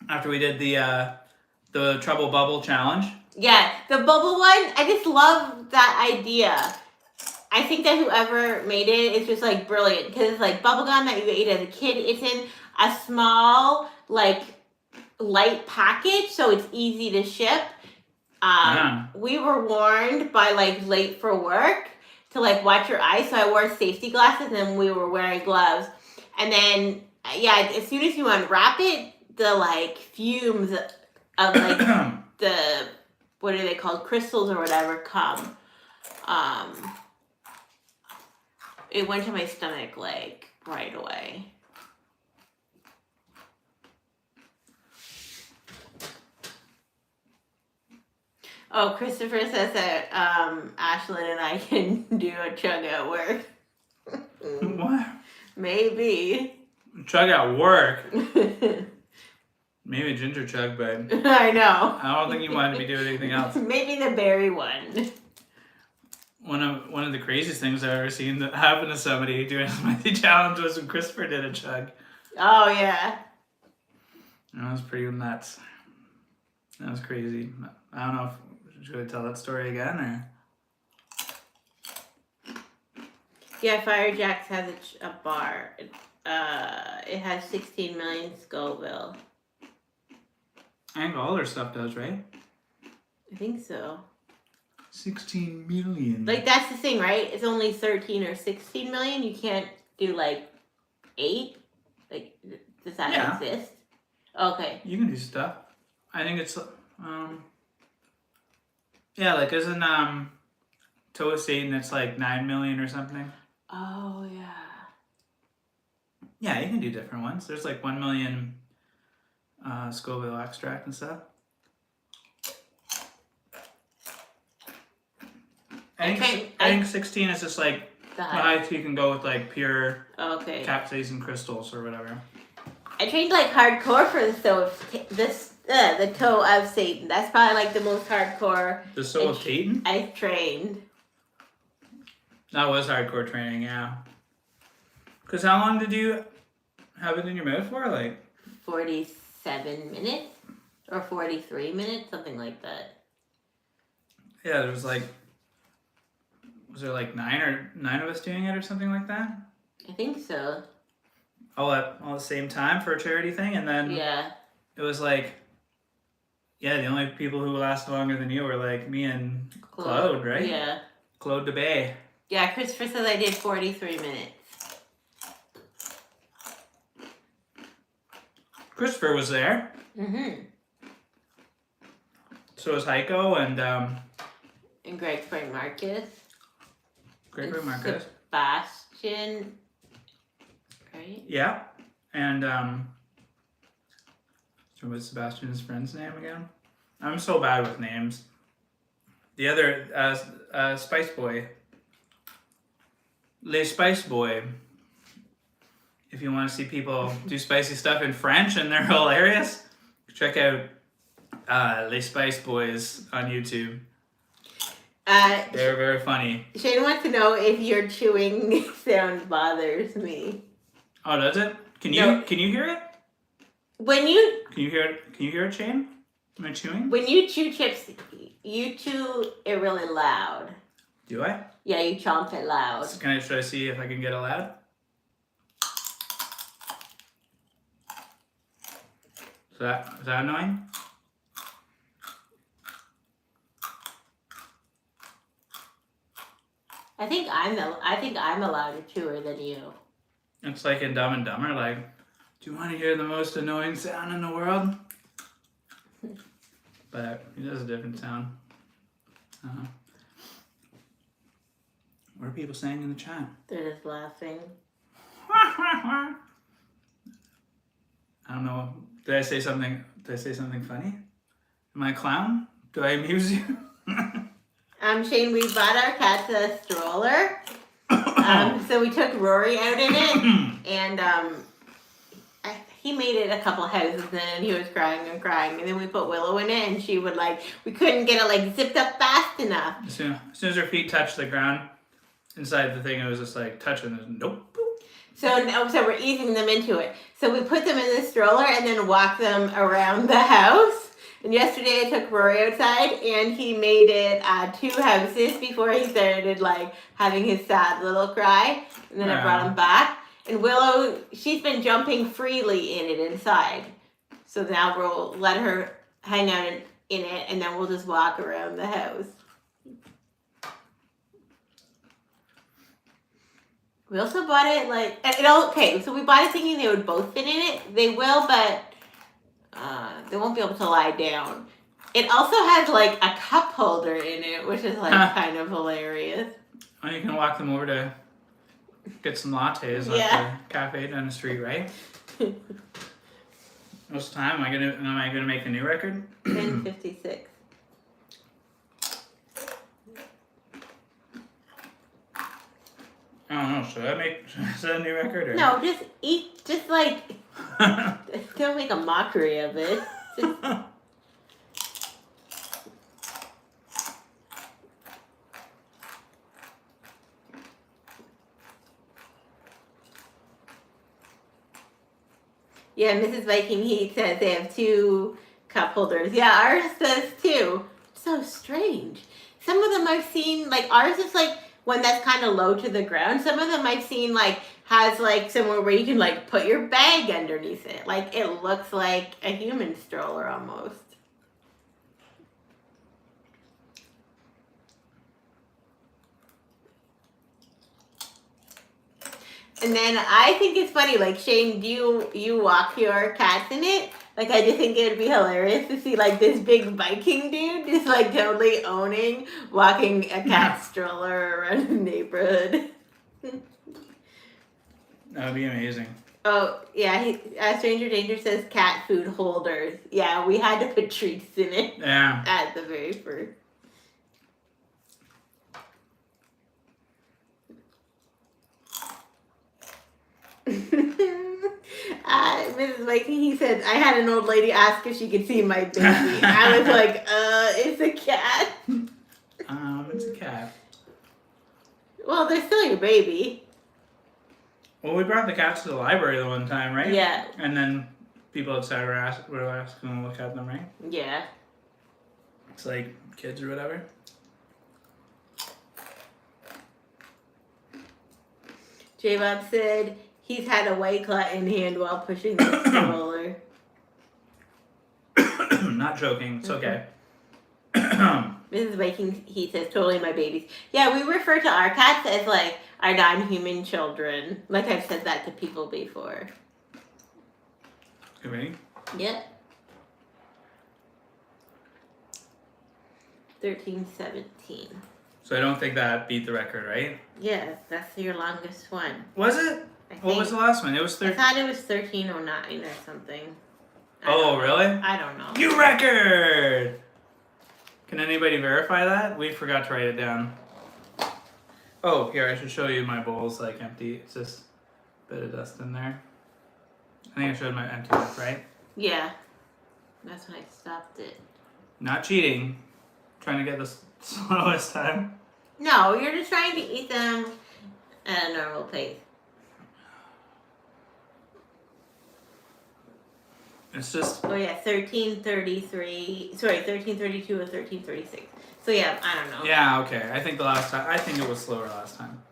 after we did the Trouble Bubble challenge. Yeah, the bubble one, I just love that idea. I think that whoever made it is just like brilliant because it's like bubblegum that you ate as a kid. It's in a small, like, light package, so it's easy to ship. We were warned by like late for work to like watch your eyes, so I wore safety glasses and we were wearing gloves. And then as soon as you unwrap it, the like fumes of like the, what are they called, crystals or whatever, come. It went to my stomach like right away. Oh, Christopher says that Ashlyn and I can do a chug at work. What? Maybe. Chug at work? Maybe a ginger chug, but I know. I don't think you wanted to be doing anything else. Maybe the berry one. One of the craziest things I've ever seen that happen to somebody doing a smoothie challenge was when Christopher did a chug. Oh, yeah. That was pretty nuts. That was crazy. I don't know if should I tell that story again or. Yeah, Fire Jacks has a bar. It has 16 million Scoville. I think all their stuff does, right? I think so. 16 million. Like, that's the thing, right? It's only 13 or 16 million. You can't do, like, 8? Like, does that exist? Okay. You can do stuff. I think it's, yeah, like, isn't, Toa Satan, it's like 9 million or something? Oh, yeah. Yeah, you can do different ones. There's like 1 million Scoville extract and stuff. I think 16 is just like the highest you can go with like pure capsaicin crystals or whatever. I trained like hardcore for the toe of Satan. That's probably like the most hardcore. The Soul of Satan? I've trained. That was hardcore training, yeah. Because how long did you have it in your mouth for? Like 47 minutes or 43 minutes, something like that. Yeah, there was like, was there like nine of us doing it or something like that? I think so. All at the same time for a charity thing, and then Yeah. it was like, yeah, the only people who lasted longer than you were like me and Claude, right? Yeah. Claude de Bay. Yeah, Christopher says I did 43 minutes. Christopher was there. Mm-hmm. So was Heiko and And Greg's friend Marcus. Gregory Marcus. Sebastian. Right? Yeah. And so what's Sebastian's friend's name again? I'm so bad with names. The other Spice Boy. Les Spice Boy. If you want to see people do spicy stuff in French and they're hilarious, check out Les Spice Boys on YouTube. They're very funny. Shane wants to know if your chewing sound bothers me. Oh, does it? Can you hear it? When you Can you hear it, Shane? Am I chewing? when you chew chips, you chew it really loud. Do I? Yeah, you chomp it loud. Should I see if I can get it loud? Is that annoying? I think I'm a louder chewer than you. It's like in Dumb and Dumber, like, do you want to hear the most annoying sound in the world? But he does a different sound. What are people saying in the chat? They're just laughing. I don't know. Did I say something funny? Am I a clown? Do I amuse you? Shane, we bought our cats a stroller. So we took Rory out in it, and he made it a couple houses, and he was crying and crying. And then we put Willow in it, and she would we couldn't get it zipped up fast enough. As soon as her feet touched the ground inside the thing, it was just touching. Nope. So we're easing them into it. So we put them in the stroller and then walk them around the house. And yesterday I took Rory outside and he made it 2 houses before he started having his sad little cry. And then I brought him back. And Willow, she's been jumping freely in it inside. So now we'll let her hang out in it and then we'll just walk around the house. We also bought it so we bought it thinking they would both fit in it. They will, but they won't be able to lie down. It also has a cup holder in it, which is kind of hilarious. Oh, you can walk them over to get some lattes at the cafe down the street, right? What's the time? Am I gonna make a new record? 10:56. I don't know. Should I set a new record? Or? No, just eat. Don't make a mockery of it. Yeah, Mrs. Viking Heat says they have 2 cup holders. Yeah, ours does too. So strange. Some of them I've seen, ours is one that's kind of low to the ground. Some of them I've seen has somewhere where you can put your bag underneath it. It looks like a human stroller almost. And then I think it's funny, Shane, do you walk your cats in it? I just think it would be hilarious to see this big Viking dude just totally owning walking a cat stroller around the neighborhood. That would be amazing. Oh, yeah, Stranger Danger says cat food holders. Yeah, we had to put treats in it. Yeah. At the very first. Mrs. Viking, he said, I had an old lady ask if she could see my baby. I was like, it's a cat. It's a cat. Well, they're still your baby. Well, we brought the cats to the library the one time, right? Yeah. And then people outside were asking to look at them, right? Yeah. It's like kids or whatever. J-Bob said he's had a White Claw in hand while pushing the stroller. Not joking. It's okay. Mrs. Viking, he says, totally my babies. Yeah, we refer to our cats as like our non-human children. Like I've said that to people before. You ready? Yep. 13:17. So I don't think that beat the record, right? Yeah, that's your longest one. Was it? What was the last one? It was 13. I thought it was 13:09 or something. Oh, really? I don't know. New record! Can anybody verify that? We forgot to write it down. Oh, here, I should show you my bowl's like empty. It's just a bit of dust in there. I think I showed my empty lip, right? Yeah. That's when I stopped it. Not cheating. Trying to get the slowest time. No, you're just trying to eat them at a normal pace. It's just... Oh yeah, 13:33. Sorry, 13:32 or 13:36. So yeah, I don't know. Yeah, okay. I think it was slower last time.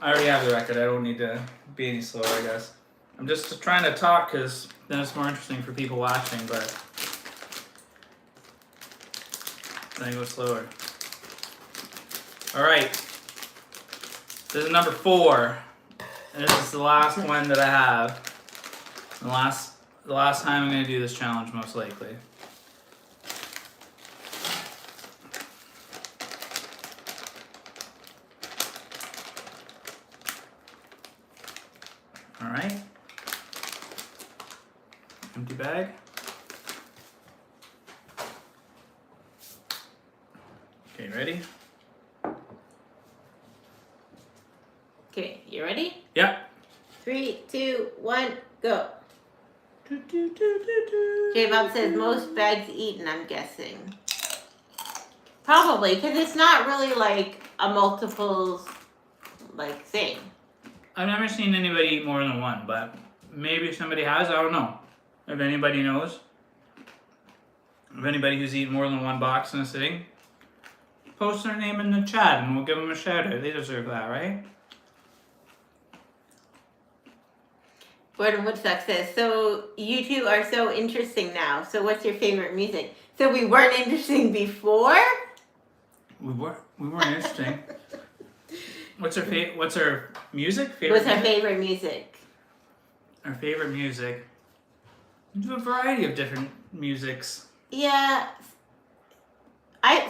I already have the record. I don't need to be any slower, I guess. I'm just trying to talk because then it's more interesting for people watching, but then I go slower. Alright. This is number 4. And this is the last one that I have. The last time I'm going to do this challenge, most likely. Alright. Empty bag. Okay, ready? Okay, you ready? Yep. 3, 2, 1, go. J-Bob says most bags eaten, I'm guessing. Probably, because it's not really like a multiples like thing. I've never seen anybody eat more than one, but maybe somebody has. I don't know. If anybody knows, if anybody who's eaten more than one box in a sitting, post their name in the chat and we'll give them a shout out. They deserve that, right? Gordon Woodstock says, so you two are so interesting now. So what's your favorite music? So we weren't interesting before? We weren't interesting. What's our music? What's our favorite music? Our favorite music. We do a variety of different musics. Yeah. I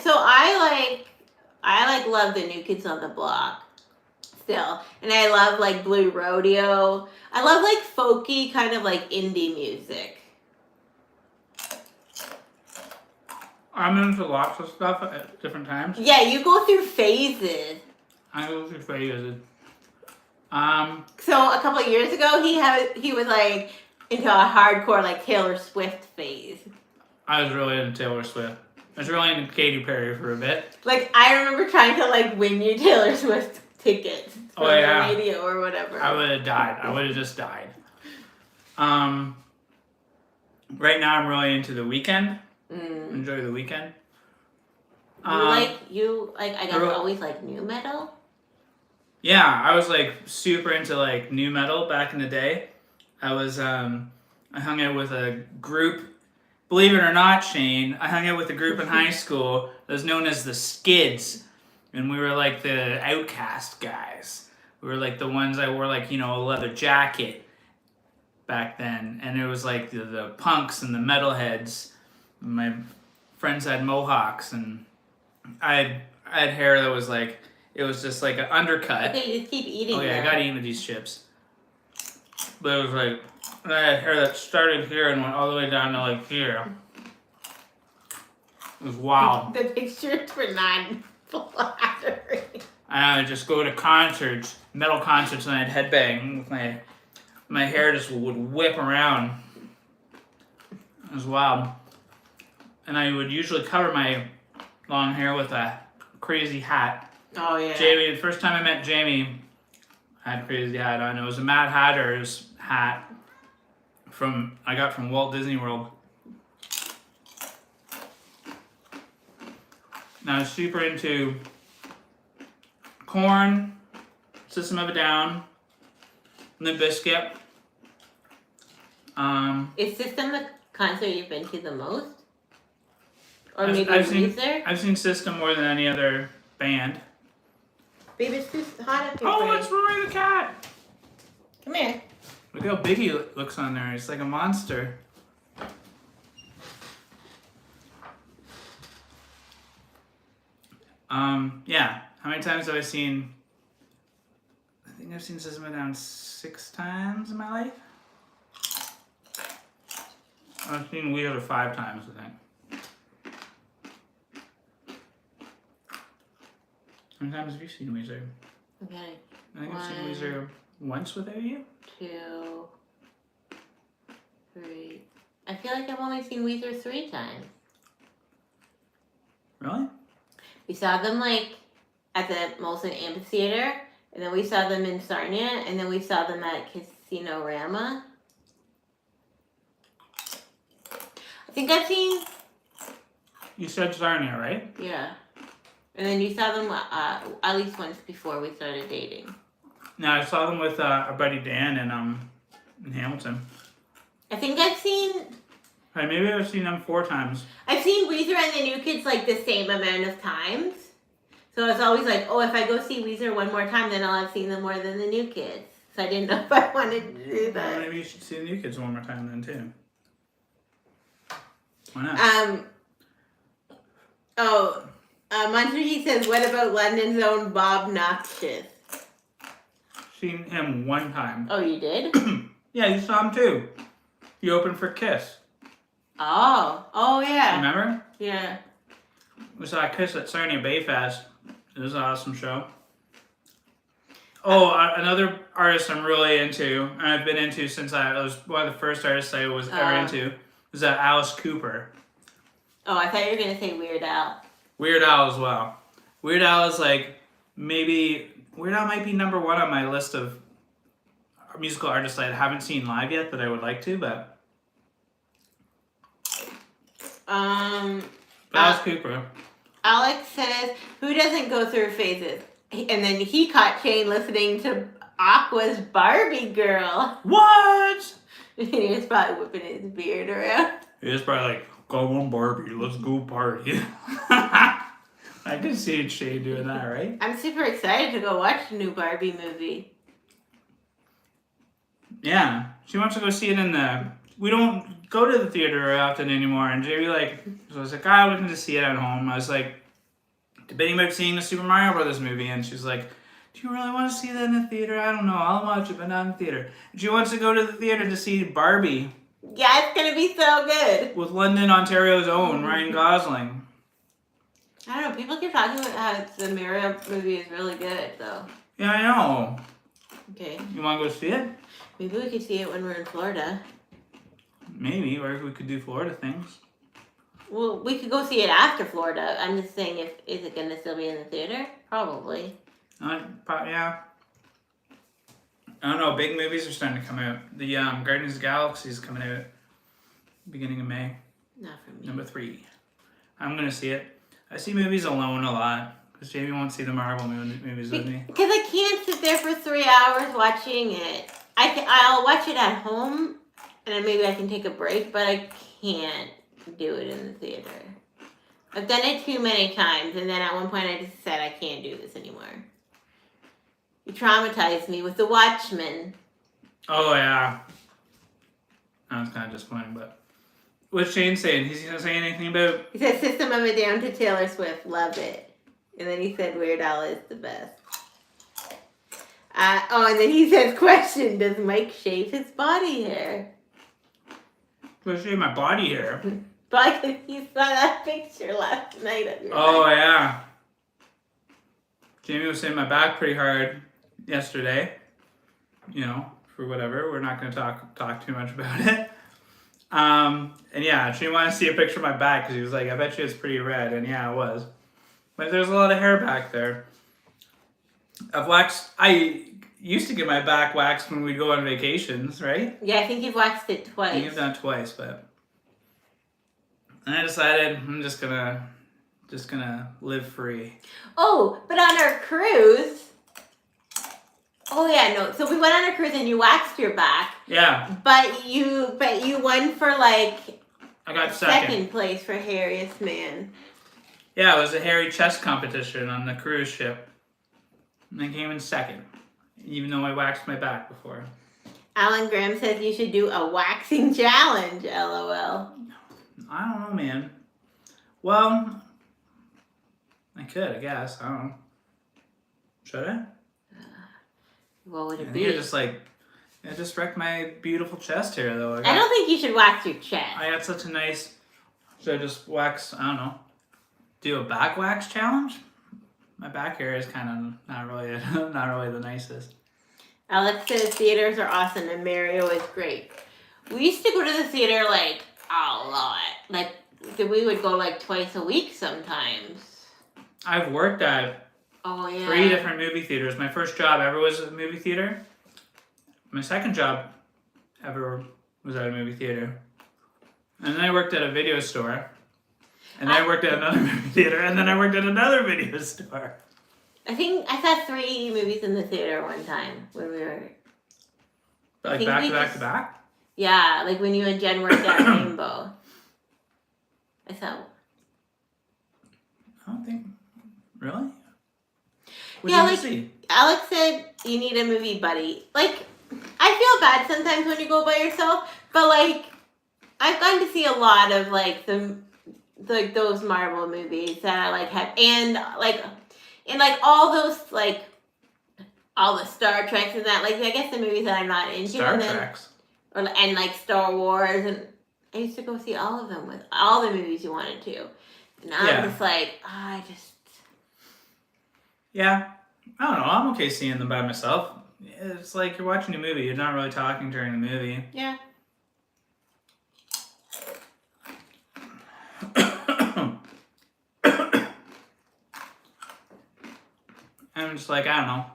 love the New Kids on the Block still. And I love like Blue Rodeo. I love like folky kind of like indie music. I'm into lots of stuff at different times. Yeah, you go through phases. I go through phases. So a couple of years ago, he was like into a hardcore like Taylor Swift phase. I was really into Taylor Swift. I was really into Katy Perry for a bit. Like I remember trying to like win you Taylor Swift tickets for the radio or whatever. I would have died. I would have just died. Right now I'm really into The Weeknd. Enjoy The Weeknd. You I guess always like new metal? Yeah, I was like super into like new metal back in the day. I hung out with a group, believe it or not, Shane, I hung out with a group in high school that was known as the Skids. And we were like the outcast guys. We were like the ones that wore like, a leather jacket back then. And it was like the punks and the metalheads. My friends had mohawks and I had hair that was like, it was just like an undercut. Okay, just keep eating. Okay, I gotta eat with these chips. But it was like, and I had hair that started here and went all the way down to like here. It was wild. The pictures were not flattering. And I would just go to concerts, metal concerts, and I'd headbang with my hair just would whip around. It was wild. And I would usually cover my long hair with a crazy hat. Oh yeah. Jamie, the first time I met Jamie, I had a crazy hat on. It was a Mad Hatter's hat I got from Walt Disney World. Now I was super into Korn, System of a Down, Limp Bizkit. Is System the concert you've been to the most? Or I've- maybe I've seen- Weezer? I've seen System more than any other band. Baby, it's too hot up here. Oh, for you. it's Rory the cat! Come here. Look how big he looks on there. He's like a monster. Yeah. How many times have I seen? I think I've seen System of a Down 6 times in my life. I've seen Weezer 5 times, I think. How many times have you seen Weezer? Okay. I think I've seen One. Weezer once without you. 2, 3. I feel like I've only seen Weezer 3 times. Really? We saw them like at the Molson Amphitheater, and then we saw them in Sarnia, and then we saw them at Casino Rama. I think I've seen, You said Sarnia, right? yeah. And then you saw them at least once before we started dating. No, I saw them with our buddy Dan in Hamilton. I think I've seen Maybe I've seen them 4 times. Weezer and the New Kids like the same amount of times. So it's always like, oh, if I go see Weezer one more time, then I'll have seen them more than the New Kids. So I didn't know if I wanted to do Well, that. maybe you should see the New Kids one more time then too. Why not? Monster G says, what about London's own Bob Noxious? Seen him 1 time. Oh, you did? Yeah, you saw him too. He opened for Kiss. Oh yeah. Remember? Yeah. We saw Kiss at Sarnia Bay Fest. It was an awesome show. Oh, another artist I'm really into, and I've been into since I was one of the first artists I was ever into, was Alice Cooper. Oh, I thought you were going to say Weird Al. Weird Al as well. Weird Al is like, Weird Al might be number 1 on my list of musical artists I haven't seen live yet that I would like to, but Alice Cooper. Alex says, who doesn't go through phases? And then he caught Shane listening to Aqua's Barbie Girl. What? He was probably whipping his beard around. He was probably like, go on Barbie, let's go party. I can see Shane doing that, right? I'm super excited to go watch the new Barbie movie. Yeah, she wants to go see it in the. We don't go to the theater very often anymore, and JB so I was like, I'm looking to see it at home. I was like, debating about seeing the Super Mario Brothers movie, and she's like, do you really want to see that in the theater? I don't know, I'll watch it, but not in the theater. And she wants to go to the theater to see Barbie. Yeah, it's gonna be so good. With London, Ontario's own Ryan Gosling. I don't know, people keep talking about how the Mario movie is really good, though. Yeah, I know. Okay. You want to go see it? Maybe we could see it when we're in Florida. Maybe, or we could do Florida things. Well, we could go see it after Florida. I'm just saying, is it going to still be in the theater? Probably. Yeah. I don't know, big movies are starting to come out. The Guardians of the Galaxy is coming out beginning of May. Not for me. Number 3. I'm going to see it. I see movies alone a lot. Because Jamie won't see the Marvel movies with me. Because I can't sit there for 3 hours watching it. I'll watch it at home, and then maybe I can take a break, but I can't do it in the theater. I've done it too many times, and then at one point I just said I can't do this anymore. You traumatized me with The Watchmen. Oh, yeah. That was kind of disappointing, but... What's Shane saying? He's going to say anything about... He said System of a Down to Taylor Swift. Love it. And then he said Weird Al is the best. And then he says, question, does Mike shave his body hair? Let's shave my body hair. But you saw that picture last night of your Oh, back. yeah. Jamie was saying my back pretty hard yesterday. You know, for whatever. We're not going to talk too much about it. And yeah, she wanted to see a picture of my back because he was like, I bet you it's pretty red. And yeah, it was. But there's a lot of hair back there. I've waxed, used to get my back waxed when we'd go on vacations, right? Yeah, I think you've waxed it I twice. think I've done it twice, but and I decided I'm just gonna live free. Oh, but on our cruise. Oh yeah, no. So we went on a cruise and you waxed your back. Yeah. But you won for like I got second place for hairiest man. Yeah, it was a hairy chest competition on the cruise ship. And I came in second, even though I waxed my back before. Alan Graham says you should do a waxing challenge, LOL. I don't know, man. Well, I could, I guess. I don't know. Should I? What would it I be? think I just wrecked my beautiful chest hair, though. I don't think you should wax your chest. I got such a nice... Should I just wax, I don't know, do a back wax challenge? My back hair is kind of not really the nicest. Alex says theaters are awesome and Mario is great. We used to go to the theater like a lot. Like we would go like twice a week sometimes. I've worked at 3 different movie theaters. My first job ever was at a movie theater. My second job ever was at a movie theater. And then I worked at a video store. And then I worked at another movie theater. And then I worked at another video store. I think I saw 3 movies in the theater one time when we were... Like back to back? Yeah, like when you and Jen worked at Rainbow. I saw... I don't think... Really? What yeah, did like, you see? Alex said you need a movie buddy. Like, I feel bad sometimes when you go by yourself, but like, I've gotten to see a lot of like those Marvel movies that I like have, and like all those like all the Star Treks and that. Like, I guess the movies that I'm not into. Star Treks. And like Star Wars, and I used to go see all of them with all the movies you wanted to. And I'm just like, Yeah. I don't know. I'm okay seeing them by myself. It's like you're watching a movie. You're not really talking during the movie. Yeah. I'm just like, I don't know.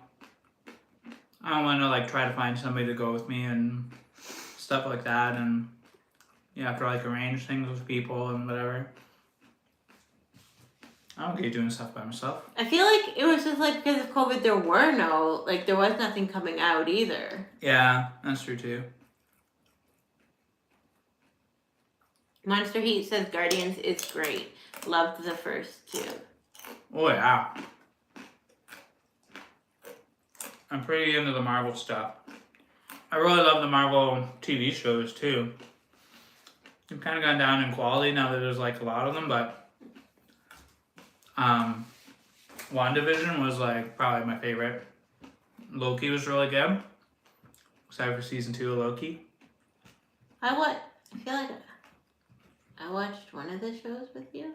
I don't want to like try to find somebody to go with me and stuff like that, and you have to like arrange things with people and whatever. I'm okay doing stuff by myself. I feel like it was just like because of COVID, there was nothing coming out either. Yeah, that's true too. Monster Heat says Guardians is great. Loved the first 2. Oh yeah. I'm pretty into the Marvel stuff. I really love the Marvel TV shows too. They've kind of gone down in quality now that there's like a lot of them, but WandaVision was like probably my favorite. Loki was really good. Excited for season 2 of Loki. I feel like I watched one of the shows with you.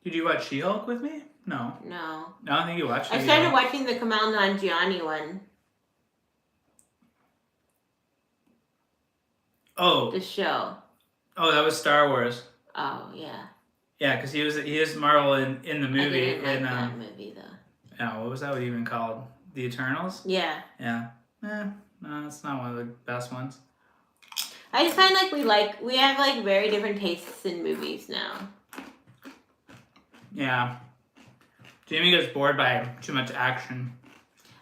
Did you watch She-Hulk with me? No. No. I don't think you watched it. I started watching the Kamal Nanjiani one. Oh. The show. Oh, that was Star Wars. Oh, yeah. Yeah, because he is Marvel in the movie. I didn't like that movie, though. Yeah, what was that even called? The Eternals? Yeah. Yeah. No, it's not one of the best ones. I just find like we have like very different tastes in movies now. Yeah. Jamie gets bored by too much action.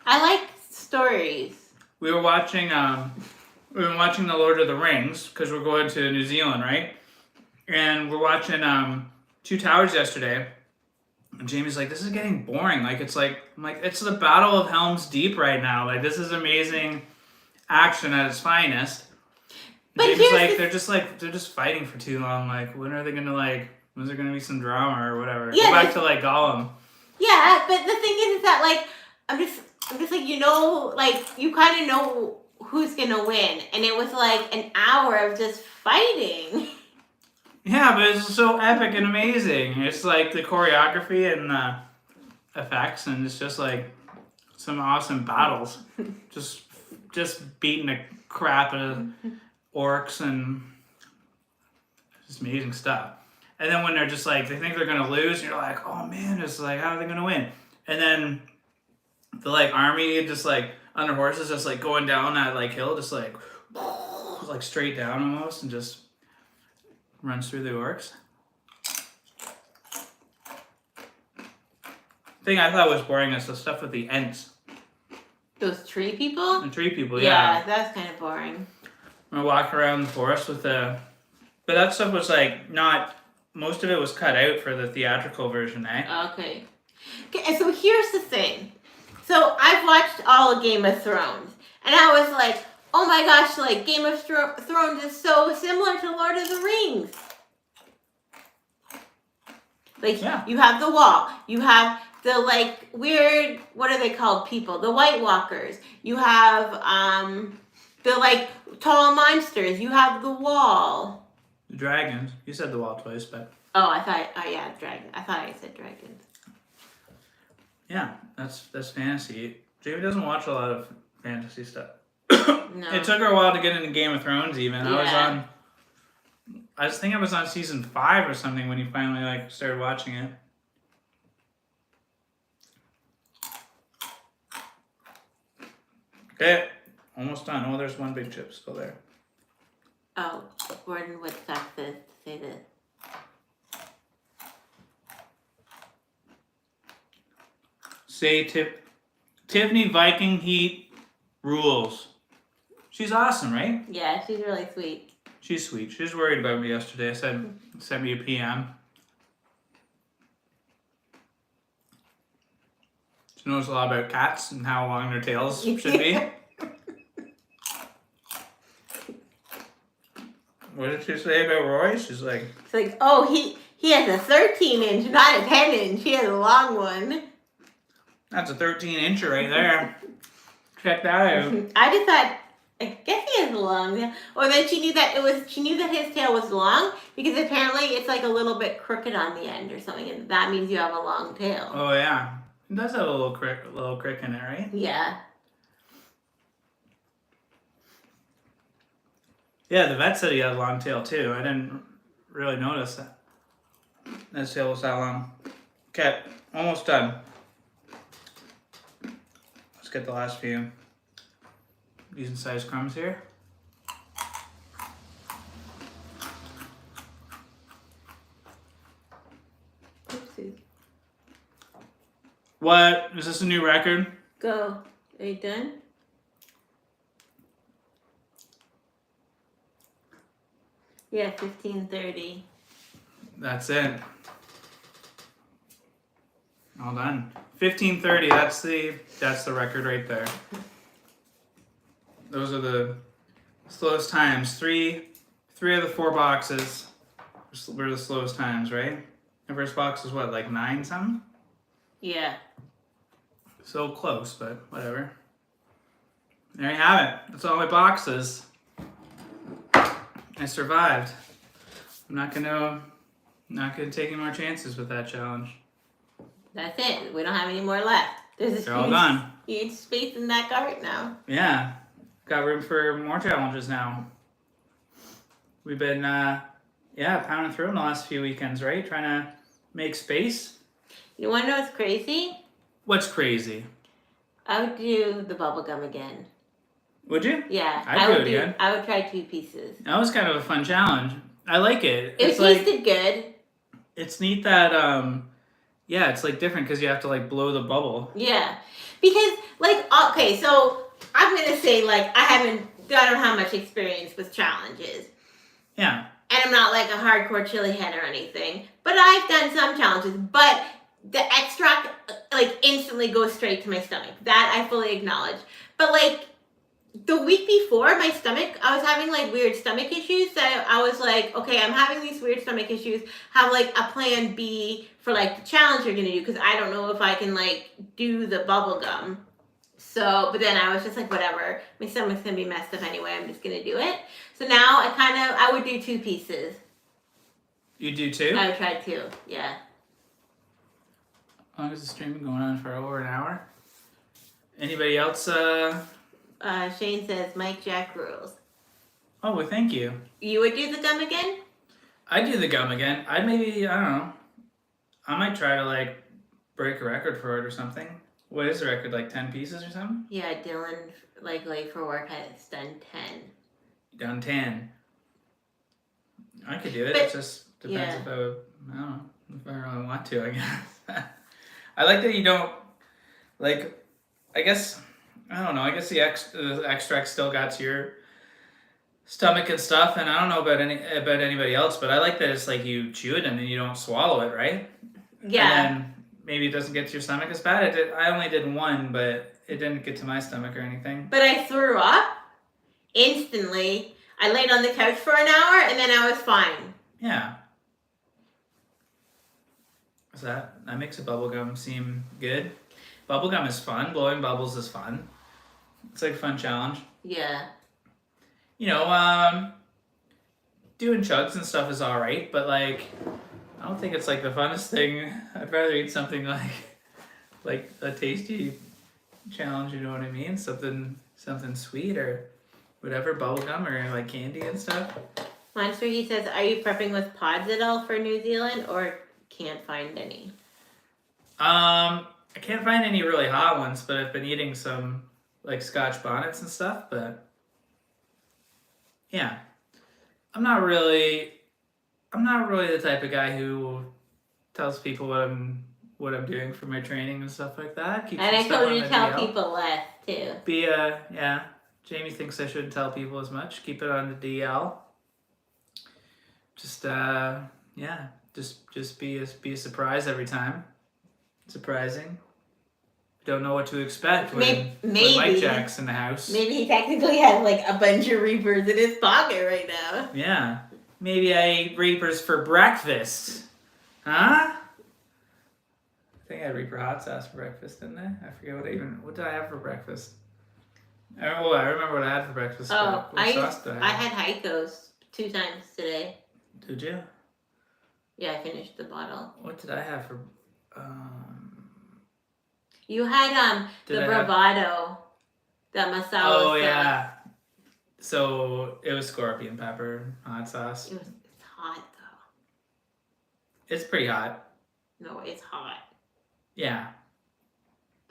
I like stories. We've been watching The Lord of the Rings because we're going to New Zealand, right? And we're watching Two Towers yesterday. And Jamie's like, this is getting boring. Like, it's like, I'm like, it's the Battle of Helm's Deep right now. Like, this is amazing action at its finest. But Jamie's like, they're just fighting for too long. Like, when are they gonna when's there gonna be some drama or whatever? Yeah, go back to like Gollum. Yeah, but the thing is that like I'm just like, you know, like you kind of know who's gonna win, and it was like an hour of just fighting. Yeah, but it's so epic and amazing. It's like the choreography and the effects, and it's just like some awesome battles. just beating the crap out of orcs and just amazing stuff. And then when they're just like, they think they're gonna lose, and you're like, oh man, it's like, how are they gonna win? And then the like army just like on their horses, just like going down that like hill, just like straight down almost, and just runs through the orcs. The thing I thought was boring is the stuff with the Ents. Those tree people? The tree people, Yeah, that's kind of boring. I'm gonna walk around the forest with the... But that stuff was like not... Most of it was cut out for the theatrical version, eh? Okay. And so here's the thing. So I've watched all of Game of Thrones. And I was like, oh my gosh, like Game of Thrones is so similar to Lord of the Rings. Like, yeah. You have the wall. You have the, like, weird, what are they called, people? The White Walkers. You have, the, like, tall monsters. You have the wall. The dragons. You said the wall twice, but... Oh, yeah, dragon. I thought I said dragons. Yeah, that's fantasy. Jamie doesn't watch a lot of fantasy stuff. No. It took her a while to get into Game of Thrones, even. Yeah. I think I was on season 5 or something when you finally, like, started watching it. Okay, almost done. Oh, there's one big chip still there. Oh, Gordon would stop this to say this. Say Tiffany Viking Heat rules. She's awesome, right? Yeah, she's really sweet. She's sweet. She was worried about me yesterday. I said, send me a PM. She knows a lot about cats and how long their tails should be. What did she say about Roy? She's like... It's like, oh, he has a 13-inch, not a 10-inch. He has a long one. That's a 13-incher right there. Check that out. I just thought, I guess he has a long tail. Or then she knew that his tail was long because apparently it's like a little bit crooked on the end or something, and that means you have a long tail. Oh yeah, it does have a little crick in it, right? Yeah. Yeah, the vet said he had a long tail too. I didn't really notice that. His tail was that long. Okay, almost done. Let's get the last few decent sized crumbs here. Oopsies. What? Is this a new record? Go. Are you done? Yeah, 15:30. That's it. All done. 15:30. That's the record right there. Those are the slowest times. Three of the 4 boxes were the slowest times, right? The first box was what, like 9 something? Yeah. So close, but whatever. There you have it. That's all my boxes. I survived. I'm not gonna take any more chances with that challenge. That's it. We don't have any more left. There's They're all gone. huge space in that cart now. Yeah. Got room for more challenges now. We've been pounding through in the last few weekends, right? Trying to make space. You wanna know what's crazy? What's crazy? I would do the bubble gum again. Would you? Yeah. I'd do it again. I would try 2 pieces. That was kind of a fun challenge. I like it. It tasted good. It's neat that it's like different because you have to like blow the bubble. Yeah. Because like okay, so I'm gonna say like I don't have much experience with challenges. Yeah. And I'm not like a hardcore chili head or anything. But I've done some challenges. But the extract like instantly goes straight to my stomach. That I fully acknowledge. But like the week before, my stomach, I was having like weird stomach issues. So I was like, okay, I'm having these weird stomach issues. Have like a plan B for like the challenge you're gonna do because I don't know if I can like do the bubble gum. So, but then I was just like, whatever. My stomach's gonna be messed up anyway. I'm just gonna do it. So now I would do 2 pieces. You do too? I would try 2. Yeah. How long has the stream been going on for over an hour? Anybody else? Shane says Mike Jack rules. Oh, well, thank you. You would do the gum again? I'd do the gum again. I don't know. I might try to like break a record for it or something. What is the record? Like 10 pieces or something? Yeah, Dylan, like late for work, has done 10. Done 10. I could do it. But- It just depends yeah. if I would, I don't know, if I really want to, I guess. I like that you don't, like, I guess, I don't know, I guess the extract still got to your stomach and stuff, and I don't know about anybody else, but I like that it's like you chew it and then you don't swallow it, right? Yeah. And then maybe it doesn't get to your stomach as bad. I only did one, but it didn't get to my stomach or anything. But I threw up instantly. I laid on the couch for an hour and then I was fine. Yeah. So that makes a bubblegum seem good. Bubblegum is fun. Blowing bubbles is fun. It's like a fun challenge. Yeah. You know, doing chugs and stuff is alright, but like, I don't think it's like the funnest thing. I'd rather eat something like a tasty challenge, you know what I mean? Something sweet or whatever, bubblegum or like candy and stuff. Monster, he says, are you prepping with pods at all for New Zealand or can't find any? I can't find any really hot ones, but I've been eating some like Scotch bonnets and stuff, but yeah. I'm not really the type of guy who tells people what I'm doing for my training and stuff like that. And I told you to tell people less too. Yeah. Jamie thinks I shouldn't tell people as much. Keep it on the DL. Just just be a surprise every time. Surprising. Don't know what to expect when Mike Jack's in the house. Maybe he technically has like a bunch of Reapers in his pocket right now. Yeah. Maybe I ate Reapers for breakfast. Huh? I think I had Reaper hot sauce for breakfast, didn't I? I forget what did I have for breakfast? I remember what I had for breakfast. Oh, what sauce did I had Heiko's 2 times today. Did you? Yeah, I finished the bottle. What did I have for You had the bravado, the masala sauce. Oh yeah. So it was scorpion pepper hot sauce. It's hot though. It's pretty hot. No, it's hot. Yeah.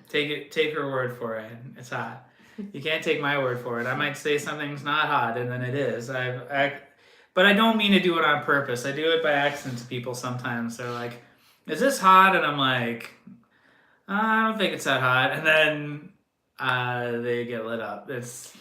Take her word for it. It's hot. You can't take my word for it. I might say something's not hot and then it is. But I don't mean to do it on purpose. I do it by accident to people sometimes. They're like, "Is this hot?" And I'm like, "I don't think it's that hot." And then they get lit up. It's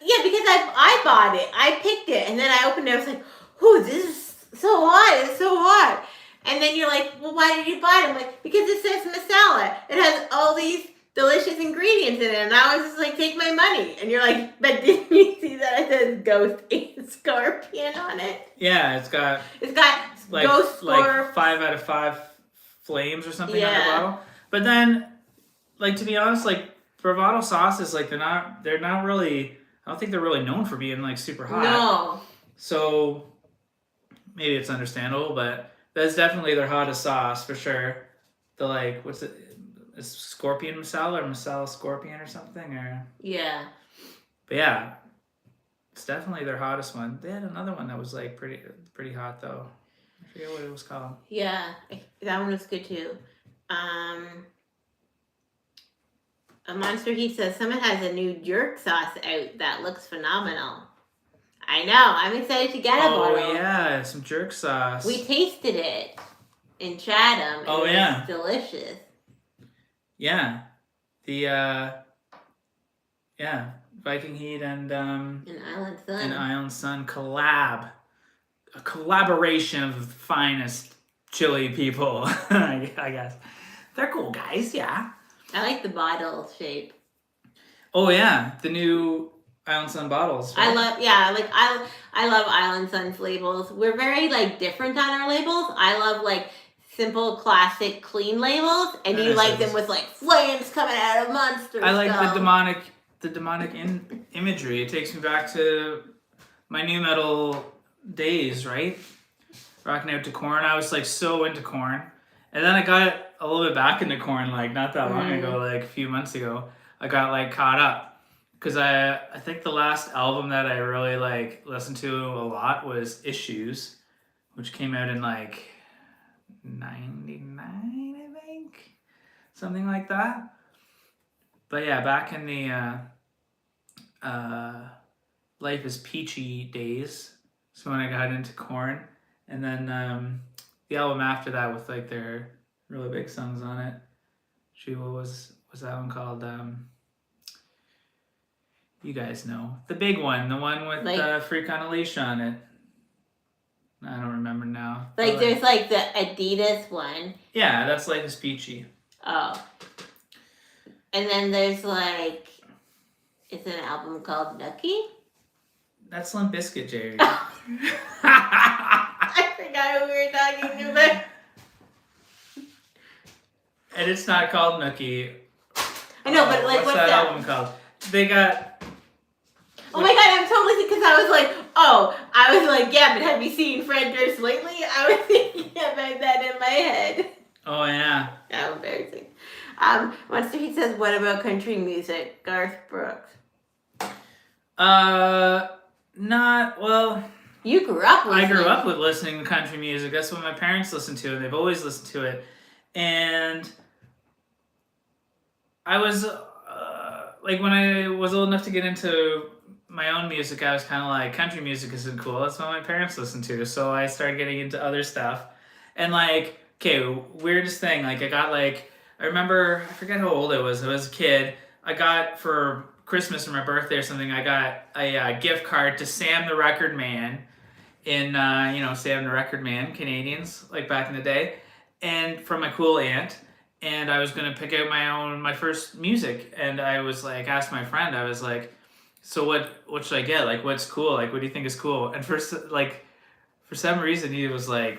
Yeah, because I bought it. I picked it, and then I opened it. I was like, "Oh, this is so hot! It's so hot!" And then you're like, "Well, why did you buy it?" I'm like, "Because it says masala. It has all these delicious ingredients in it." And I was just like, "Take my money." And you're like, "But didn't you see that it says ghost and scorpion on it?" yeah, it's got like ghost scorp. 5 out of 5 flames or something on the bottle. But then, like, to be honest, like bravado sauces, like they're not really. I don't think they're really known for being like super hot. No. So maybe it's understandable, but that's definitely their hottest sauce for sure. The like, what's it? Is scorpion masala or masala scorpion or something or? Yeah. But yeah, it's definitely their hottest one. They had another one that was like pretty hot though. I forget what it was called. Yeah, that one was good too. A Monster Heat says someone has a new jerk sauce out that looks phenomenal. I know. I'm excited to get a bottle. Oh yeah, some jerk sauce. We tasted it in Chatham. Oh yeah, it's delicious. Yeah, the Viking Heat and Island Sun. An Island Sun collab, a collaboration of the finest chili people. I guess they're cool guys. Yeah. I like the bottle shape. Oh yeah, the new Island Sun bottles. Right? I love Island Sun's labels. We're very like different on our labels. I love like simple, classic, clean labels, and you like them with like flames coming out of monsters. I like the demonic imagery. It takes me back to my new metal days, right? Rocking out to Korn. I was like so into Korn, and then I got a little bit back into Korn like not that long ago, like a few months ago. I got like caught up because I think the last album that I really like listened to a lot was Issues, which came out in like 99, I think, something like that. But yeah, back in the Life is Peachy days. So when I got into Korn, and then the album after that with like their really big songs on it. Gee, what was that one called? You guys know the big one, the one with Like- Freak on a Leash on it. I don't remember now. Like there's like the Adidas one. Yeah, that's Life is Peachy. Oh. And then there's like, it's an album called Nucky. That's Limp Bizkit, Jerry. I forgot what we were talking about. And it's not called Nookie. I know, but like, what's that? album called? They got. Oh my god, I'm totally, because I was like, yeah, but have you seen Fred Durst lately? I was thinking about that in my head. Oh yeah. How embarrassing. Monster Heat says, what about country music? Garth Brooks. Not well. You grew up with I grew up with listening to country music. That's what my parents listened to, and they've always listened to it. And I was like, when I was old enough to get into my own music, I was kind of like, country music isn't cool. That's what my parents listened to. So I started getting into other stuff. And like, okay, weirdest thing, like I got like, I remember, I forget how old I was a kid. I got for Christmas or my birthday or something, I got a gift card to Sam the Record Man in, Sam the Record Man, Canadians, like back in the day, and from my cool aunt. And I was going to pick out my first music. And I was like, asked my friend, I was like, so what should I get? Like, what's cool? Like, what do you think is cool? And for some reason, he was like,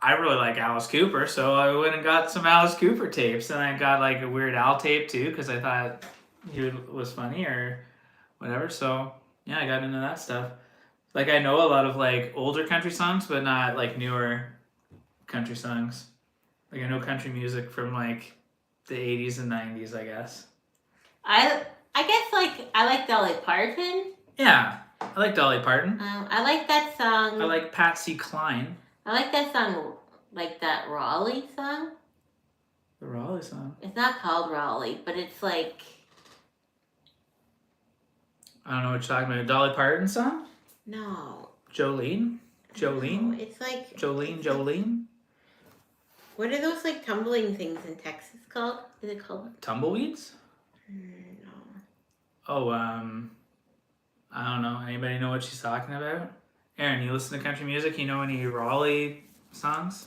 I really like Alice Cooper. So I went and got some Alice Cooper tapes. And I got like a Weird Al tape too, because I thought he was funny or whatever. So yeah, I got into that stuff. Like, I know a lot of like older country songs, but not like newer country songs. Like, I know country music from like the 80s and 90s, I guess. I guess like I like Dolly Parton. Yeah, I like Dolly Parton. I like that song. I like Patsy Cline. I like that song, like that Raleigh song. The Raleigh song. It's not called Raleigh, but it's like. I don't know what you're talking about. Dolly Parton song? No. Jolene? No, it's like. Jolene? What are those like tumbling things in Texas called? Is it called? Tumbleweeds? No. Oh, I don't know. Anybody know what she's talking about? Aaron, you listen to country music? You know any Raleigh songs?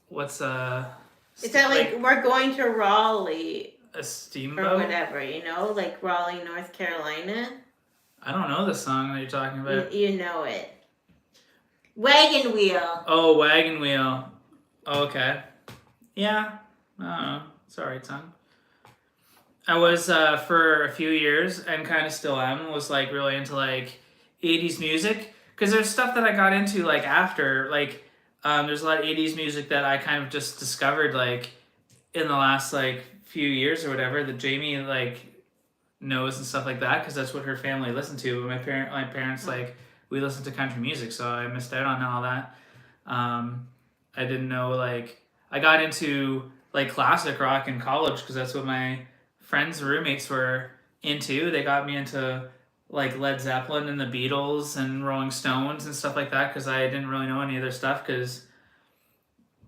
What's Is that like we're going to Raleigh a steamboat or whatever? Like Raleigh, North Carolina. I don't know the song that you're talking about. You know it. Wagon Wheel. Oh, Wagon Wheel. Oh, okay. Yeah. I don't know. It's an alright song. I was for a few years, and kind of still am, was like really into like 80s music, because there's stuff that I got into like after, like there's a lot of 80s music that I kind of just discovered like in the last like few years or whatever, that Jamie like knows and stuff like that, because that's what her family listened to. But my parents like, we listened to country music, so I missed out on all that. I didn't know, like, I got into like classic rock in college because that's what my friends' roommates were into. They got me into like Led Zeppelin and the Beatles and Rolling Stones and stuff like that, because I didn't really know any other stuff because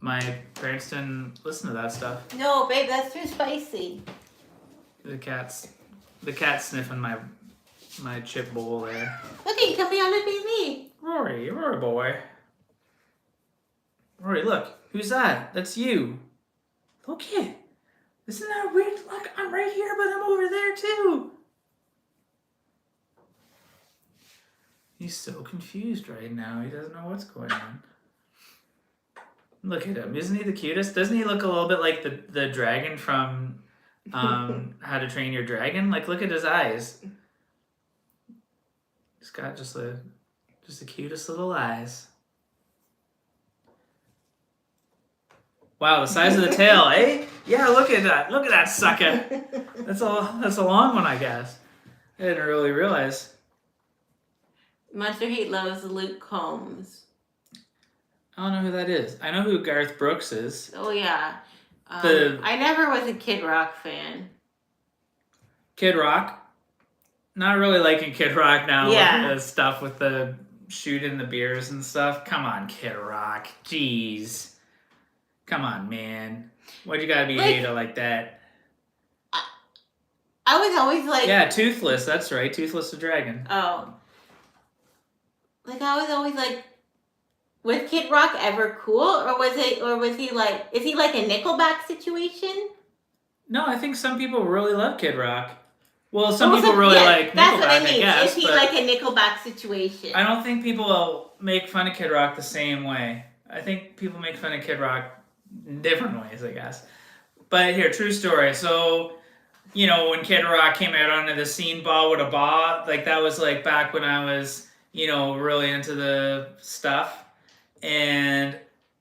my parents didn't listen to that stuff. No, babe, that's too spicy. The cat's sniffing my chip bowl there. Look, you can be on the TV. Rory boy. Rory, look, who's that? That's you. Look it. Isn't that weird? Look, I'm right here, but I'm over there too. He's so confused right now. He doesn't know what's going on. Look at him. Isn't he the cutest? Doesn't he look a little bit like the dragon from How to Train Your Dragon? Like, look at his eyes. He's got just the cutest little eyes. Wow, the size of the tail, eh? Yeah, look at that. Look at that sucker. That's a long one, I guess. I didn't really realize. Monster Heat loves Luke Combs. I don't know who that is. I know who Garth Brooks is. Oh yeah. I never was a Kid Rock fan. Kid Rock, not really liking Kid Rock now. Yeah. With the stuff with the shooting the beers and stuff. Come on, Kid Rock. Jeez. Come on, man. Why'd you gotta be a hater like that? I was always like... Yeah, Toothless. That's right. Toothless the Dragon. Oh. Like, I was always like... Was Kid Rock ever cool? Or was he like... Is he like a Nickelback situation? No, I think some people really love Kid Rock. Well, some people really like Nickelback, that's what I mean. guess. Is he like a Nickelback situation? I don't think people make fun of Kid Rock the same way. I think people make fun of Kid Rock in different ways, I guess. But here, true story. So, you know, when Kid Rock came out onto the scene, Ba Wada Ba, like that was like back when I was, you know, really into the stuff. And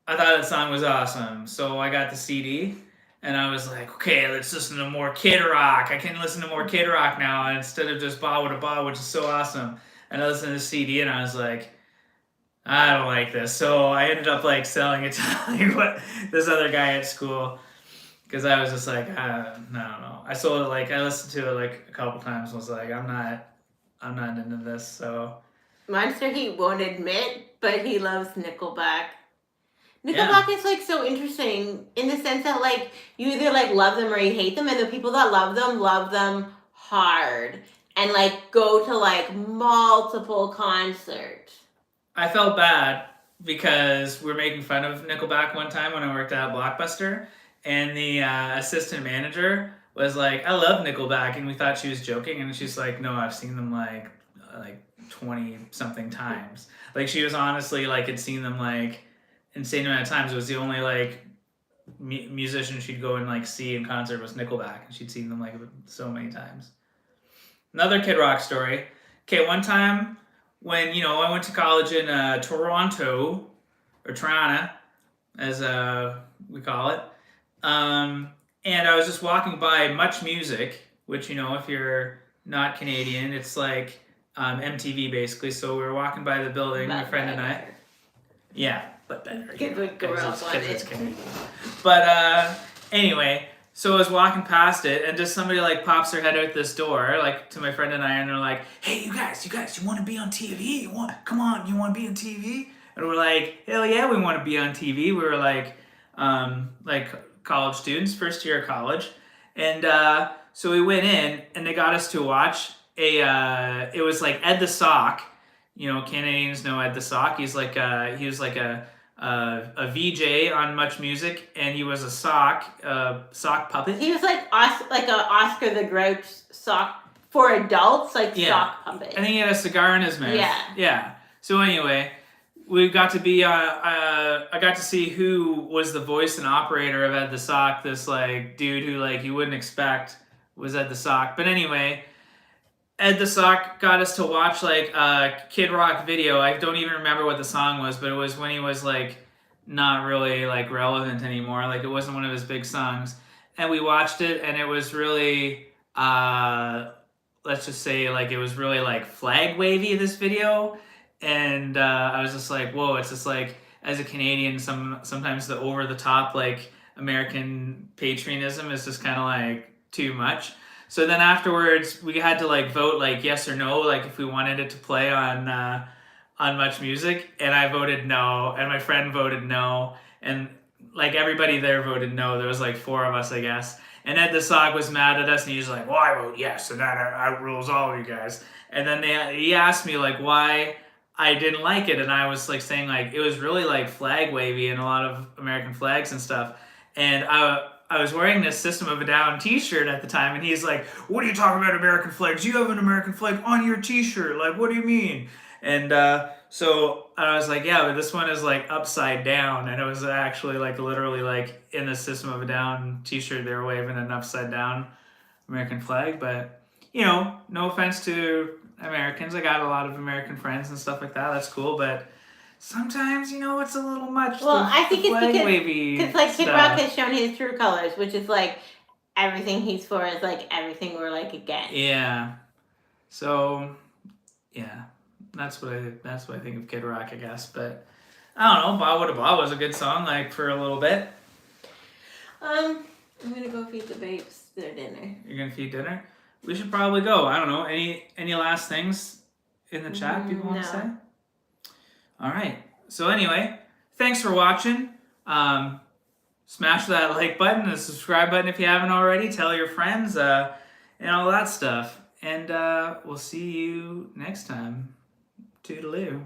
I thought that song was awesome. So I got the CD. And I was like, okay, let's listen to more Kid Rock. I can listen to more Kid Rock now instead of just Ba Wada Ba, which is so awesome. And I listened to the CD and I was like, I don't like this. So I ended up like selling it to like, this other guy at school because I was just like, I don't know. I sold it like I listened to it like a couple times. And was like, I'm not into this. So Monster Heat won't admit, but he loves Nickelback. Nickelback is like so interesting in the sense that like you either like love them or you hate them, and the people that love them hard and like go to like multiple concerts. I felt bad because we were making fun of Nickelback one time when I worked at Blockbuster, and the assistant manager was like, I love Nickelback, and we thought she was joking, and she's like, no, I've seen them like 20 something times. Like she was honestly like had seen them like insane amount of times. It was the only like musician she'd go and like see in concert was Nickelback, and she'd seen them like so many times. Another Kid Rock story. Okay, one time when, you know, I went to college in Toronto, or Toronto, as we call it, and I was just walking by Much Music, which, you know, if you're not Canadian, it's like MTV basically. So we were walking by the building, my friend and I. Yeah. But better. Good girl. But anyway, so I was walking past it, and just somebody like pops their head out this door, like to my friend and I, and they're like, "Hey, you guys, you want to be on TV? Come on, you want to be on TV?" And we're like, "Hell yeah, we want to be on TV." We were like college students, first year of college, and so we went in, and they got us to watch it was like Ed the Sock. You know, Canadians know Ed the Sock. He was like a VJ on Much Music, and he was a sock puppet. He was like a Oscar the Grouch sock for adults, sock puppet. I think he had a cigar in his mouth. Yeah. So anyway, we got to be I got to see who was the voice and operator of Ed the Sock. This like dude who like you wouldn't expect was Ed the Sock. But anyway, Ed the Sock got us to watch like a Kid Rock video. I don't even remember what the song was, but it was when he was like not really like relevant anymore. Like it wasn't one of his big songs. And we watched it, and it was really let's just say like it was really like flag wavy, this video. And I was just like, whoa, it's just like, as a Canadian, sometimes the over the top like American patriotism is just kind of like too much. So then afterwards, we had to like vote like yes or no, like if we wanted it to play on Much Music, and I voted no, and my friend voted no, and like everybody there voted no. There was like 4 of us, I guess. And Ed the Sock was mad at us, and he was like, "Well, I vote yes, and that outrules all of you guys." And then he asked me like why I didn't like it, and I was like saying like it was really like flag wavy and a lot of American flags and stuff, and I was wearing this System of a Down t-shirt at the time, and he's like, "What are you talking about American flags? You have an American flag on your t-shirt. Like, what do you mean?" And so I was like, "Yeah, but this one is like upside down." And it was actually like literally like in the System of a Down t-shirt, they were waving an upside down American flag. But, you know, no offense to Americans. I got a lot of American friends and stuff like that. That's cool, but sometimes, you know, it's a little much. Well, I think it's because like Kid Rock has shown his true colors, which is like everything he's for is like everything we're like against. Yeah. So, yeah, that's what I think of Kid Rock, I guess. But I don't know. Ba Wada Ba was a good song, like for a little bit. I'm gonna go feed the babes their dinner. You're gonna feed dinner. We should probably go. I don't know. Any last things in the chat people want to say? All right. So anyway, thanks for watching. Smash that like button, the subscribe button if you haven't already. Tell your friends, and all that stuff. And we'll see you next time. Toodaloo.